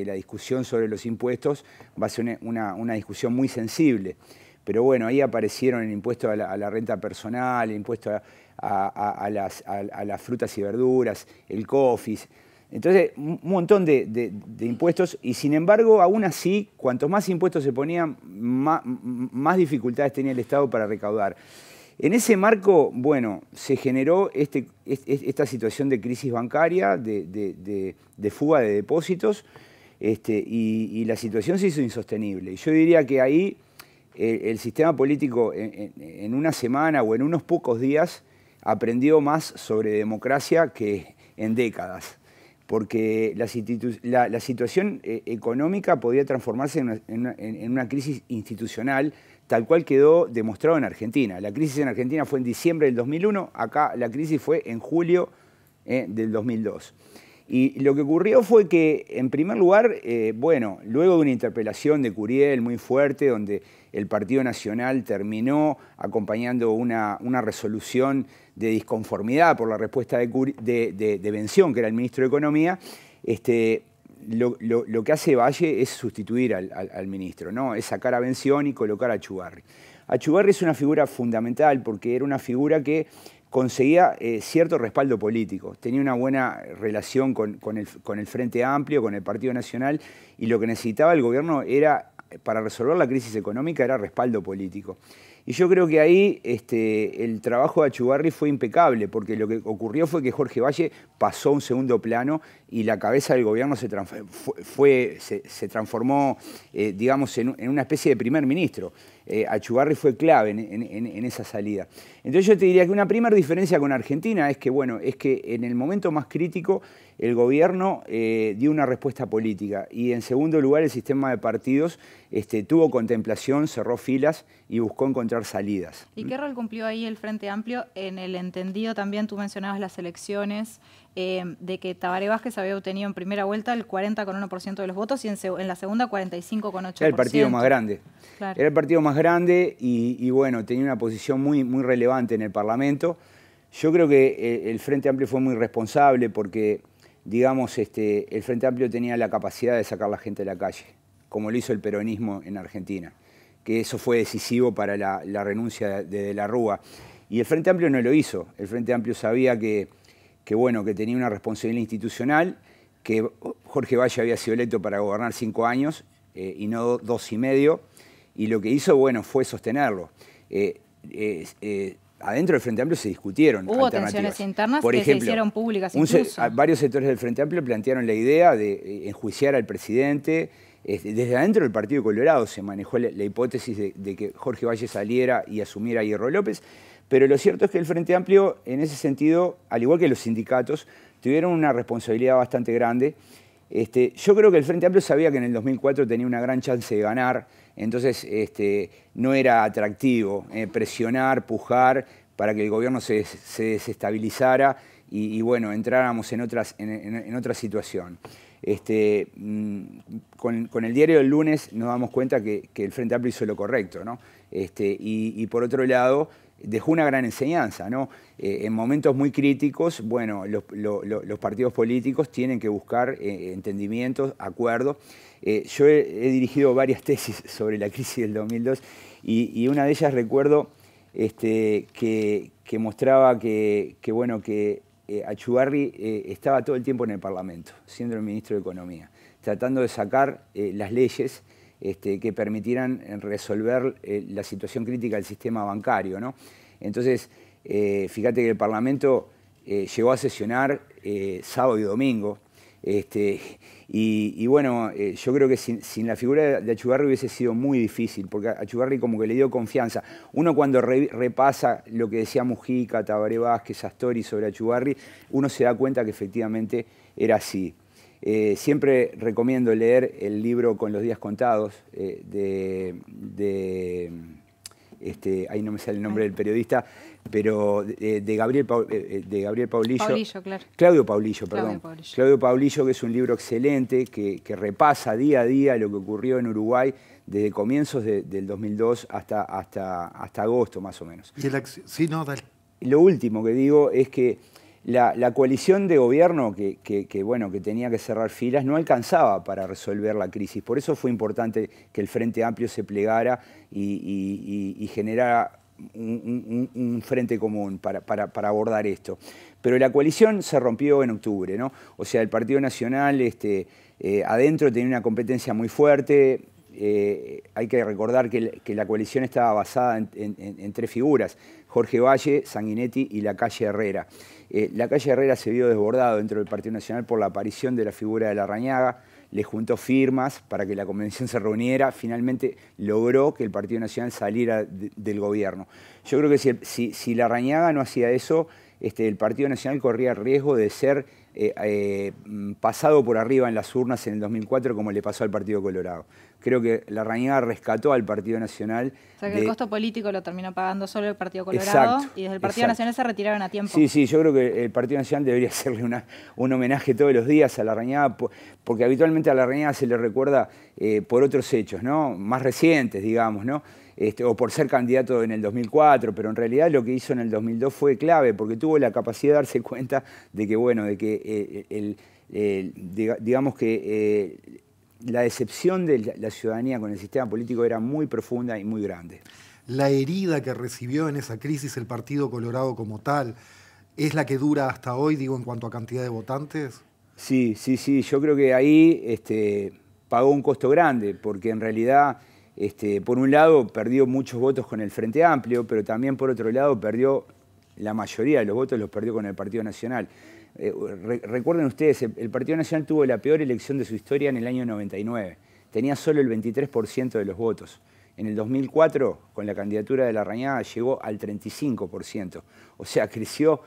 la discusión sobre los impuestos va a ser una discusión muy sensible. Pero bueno, ahí aparecieron el impuesto a la renta personal, el impuesto a las frutas y verduras, el COFIS. Entonces, un montón de impuestos y sin embargo, aún así, cuantos más impuestos se ponían, más dificultades tenía el Estado para recaudar. En ese marco, bueno, se generó esta situación de crisis bancaria, de fuga de depósitos, y la situación se hizo insostenible. Y yo diría que ahí el sistema político en una semana o en unos pocos días aprendió más sobre democracia que en décadas, porque la situación económica podía transformarse en una crisis institucional, tal cual quedó demostrado en Argentina. La crisis en Argentina fue en diciembre del 2001, acá la crisis fue en julio del 2002. Y lo que ocurrió fue que, en primer lugar, luego de una interpelación de Curiel muy fuerte, donde el Partido Nacional terminó acompañando una resolución de disconformidad por la respuesta de Bención, que era el ministro de Economía, lo que hace Valle es sustituir al ministro, ¿no? Es sacar a Bención y colocar a Achugarri. Achugarri es una figura fundamental porque era una figura que conseguía cierto respaldo político, tenía una buena relación con el Frente Amplio, con el Partido Nacional, y lo que necesitaba el gobierno para resolver la crisis económica era respaldo político. Y yo creo que ahí el trabajo de Achugarri fue impecable, porque lo que ocurrió fue que Jorge Valle pasó a un segundo plano y la cabeza del gobierno se transformó, digamos, en una especie de primer ministro. Achugarri fue clave en esa salida. Entonces yo te diría que una primera diferencia con Argentina es que en el momento más crítico el gobierno dio una respuesta política y en segundo lugar el sistema de partidos tuvo contemplación, cerró filas y buscó encontrar salidas. ¿Y qué rol cumplió ahí el Frente Amplio en el entendido también? Tú mencionabas las elecciones, de que Tabaré Vázquez había obtenido en primera vuelta el 40,1% de los votos y en la segunda 45,8%. Era el partido más grande. Claro. Era el partido más grande y bueno, tenía una posición muy relevante en el Parlamento. Yo creo que el Frente Amplio fue muy responsable porque, digamos, el Frente Amplio tenía la capacidad de sacar a la gente de la calle, como lo hizo el peronismo en Argentina. que eso fue decisivo para la renuncia de la Rúa. Y el Frente Amplio no lo hizo. El Frente Amplio sabía que tenía una responsabilidad institucional, que Jorge Valle había sido electo para gobernar 5 años y no 2 y medio, y lo que hizo, bueno, fue sostenerlo. Adentro del Frente Amplio se discutieron Hubo alternativas. tensiones internas Por que ejemplo, se hicieron públicas incluso. Varios sectores del Frente Amplio plantearon la idea de enjuiciar al presidente. Desde adentro del Partido Colorado se manejó la hipótesis de que Jorge Valle saliera y asumiera a Hierro López, pero lo cierto es que el Frente Amplio, en ese sentido, al igual que los sindicatos, tuvieron una responsabilidad bastante grande. Yo creo que el Frente Amplio sabía que en el 2004 tenía una gran chance de ganar, entonces no era atractivo presionar, pujar para que el gobierno se desestabilizara y bueno, entráramos en otra situación. Con el diario del lunes nos damos cuenta que el Frente Amplio hizo lo correcto, ¿no? Y por otro lado, dejó una gran enseñanza, ¿no? En momentos muy críticos, bueno, los partidos políticos tienen que buscar entendimientos, acuerdos. Yo he dirigido varias tesis sobre la crisis del 2002 y una de ellas recuerdo que mostraba que Achugarri estaba todo el tiempo en el Parlamento, siendo el ministro de Economía, tratando de sacar las leyes que permitieran resolver la situación crítica del sistema bancario, ¿no? Entonces, fíjate que el Parlamento llegó a sesionar sábado y domingo, y bueno, yo creo que sin la figura de Achugarri hubiese sido muy difícil, porque Achugarri como que le dio confianza. Uno cuando repasa lo que decía Mujica, Tabaré Vázquez, Astori sobre Achugarri, uno se da cuenta que efectivamente era así. Siempre recomiendo leer el libro Con los días contados, ahí no me sale el nombre del periodista, pero de Gabriel Paulillo. Paulillo, claro. Claudio Paulillo, perdón. Claudio Paulillo, que es un libro excelente, que repasa día a día lo que ocurrió en Uruguay desde comienzos del 2002 hasta agosto, más o menos. Sí, no, dale. Lo último que digo es que la coalición de gobierno que tenía que cerrar filas no alcanzaba para resolver la crisis. Por eso fue importante que el Frente Amplio se plegara y generara un frente común para abordar esto. Pero la coalición se rompió en octubre, ¿no? O sea, el Partido Nacional adentro tenía una competencia muy fuerte. Hay que recordar que la coalición estaba basada en 3 figuras: Jorge Valle, Sanguinetti y Lacalle Herrera. Lacalle Herrera se vio desbordado dentro del Partido Nacional por la aparición de la figura de Larrañaga, le juntó firmas para que la convención se reuniera, finalmente logró que el Partido Nacional saliera del gobierno. Yo creo que si Larrañaga no hacía eso, el Partido Nacional corría el riesgo de ser pasado por arriba en las urnas en el 2004 como le pasó al Partido Colorado. Creo que Larrañaga rescató al Partido Nacional. O sea que el costo político lo terminó pagando solo el Partido Colorado. Exacto, y desde el Partido Nacional se retiraron a tiempo. Sí, yo creo que el Partido Nacional debería hacerle un homenaje todos los días a Larrañaga, porque habitualmente a Larrañaga se le recuerda por otros hechos, ¿no? Más recientes, digamos, ¿no? O por ser candidato en el 2004, pero en realidad lo que hizo en el 2002 fue clave, porque tuvo la capacidad de darse cuenta de que, digamos que la decepción de la ciudadanía con el sistema político era muy profunda y muy grande. La herida que recibió en esa crisis el Partido Colorado como tal, ¿es la que dura hasta hoy, digo, en cuanto a cantidad de votantes? Sí, yo creo que ahí pagó un costo grande, porque en realidad, por un lado, perdió muchos votos con el Frente Amplio, pero también por otro lado perdió la mayoría de los votos, los perdió con el Partido Nacional. Recuerden ustedes, el Partido Nacional tuvo la peor elección de su historia en el año 99. Tenía solo el 23% de los votos. En el 2004, con la candidatura de Larrañaga, llegó al 35%. O sea, creció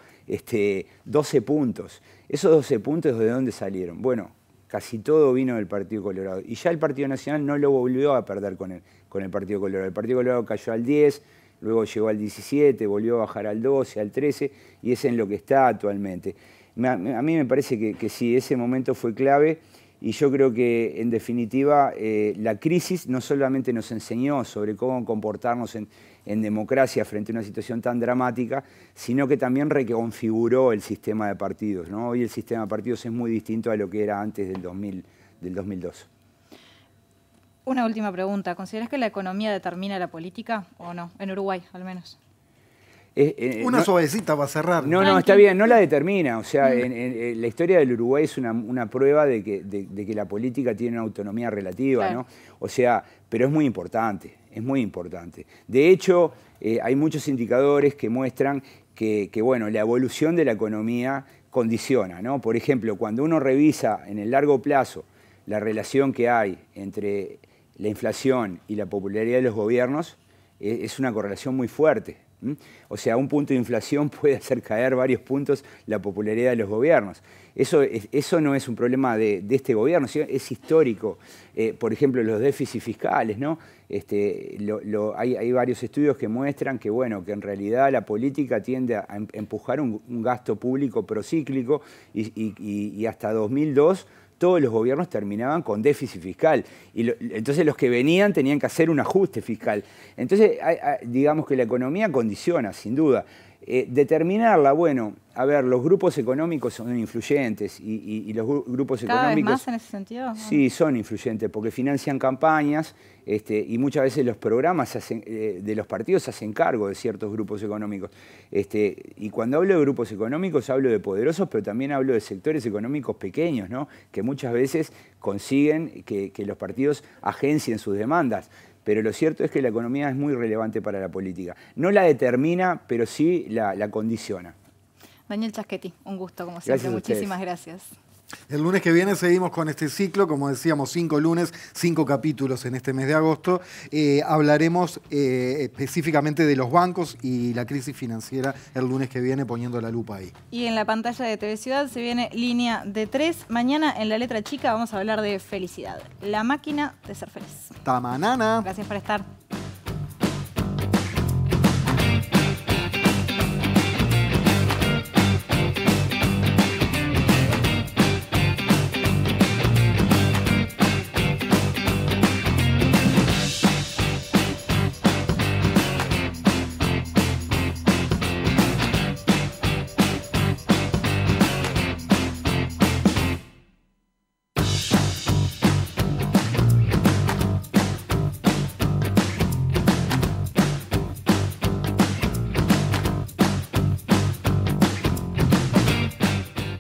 12 puntos. ¿Esos 12 puntos de dónde salieron? Bueno, casi todo vino del Partido Colorado. Y ya el Partido Nacional no lo volvió a perder con el Partido Colorado. El Partido Colorado cayó al 10%, luego llegó al 17%, volvió a bajar al 12%, al 13%, y es en lo que está actualmente. A mí me parece que sí, ese momento fue clave, y yo creo que, en definitiva, la crisis no solamente nos enseñó sobre cómo comportarnos en democracia frente a una situación tan dramática, sino que también reconfiguró el sistema de partidos, ¿no? Hoy el sistema de partidos es muy distinto a lo que era antes del 2002. Una última pregunta. ¿Consideras que la economía determina la política o no? En Uruguay, al menos. Una suavecita va a cerrar. No, está bien, no la determina. O sea, en la historia del Uruguay es una prueba de que la política tiene una autonomía relativa, Claro. ¿no? O sea, pero es muy importante, es muy importante. De hecho, hay muchos indicadores que muestran que, bueno, la evolución de la economía condiciona, ¿no? Por ejemplo, cuando uno revisa en el largo plazo la relación que hay entre la inflación y la popularidad de los gobiernos, es una correlación muy fuerte. O sea, un punto de inflación puede hacer caer varios puntos la popularidad de los gobiernos. Eso no es un problema de este gobierno, sino es histórico. Por ejemplo, los déficits fiscales, ¿no? Hay varios estudios que muestran que, bueno, que en realidad la política tiende a empujar un gasto público procíclico y hasta 2002 todos los gobiernos terminaban con déficit fiscal. Entonces los que venían tenían que hacer un ajuste fiscal. Entonces, digamos que la economía condiciona, sin duda. Determinarla, bueno, a ver, los grupos económicos son influyentes y los grupos ¿Cada vez económicos... más en ese sentido? Sí, son influyentes porque financian campañas y muchas veces los programas de los partidos se hacen cargo de ciertos grupos económicos. Y cuando hablo de grupos económicos hablo de poderosos, pero también hablo de sectores económicos pequeños, ¿no? Que muchas veces consiguen que los partidos agencien sus demandas. Pero lo cierto es que la economía es muy relevante para la política. No la determina, pero sí la condiciona. Daniel Chaschetti, un gusto como siempre. Gracias a ustedes. Muchísimas gracias. El lunes que viene seguimos con este ciclo, como decíamos, 5 lunes, 5 capítulos en este mes de agosto. Hablaremos específicamente de los bancos y la crisis financiera el lunes que viene, poniendo la lupa ahí. Y en la pantalla de TV Ciudad se viene Línea de 3. Mañana en La Letra Chica vamos a hablar de felicidad, la máquina de ser feliz. Tamanana. Gracias por estar.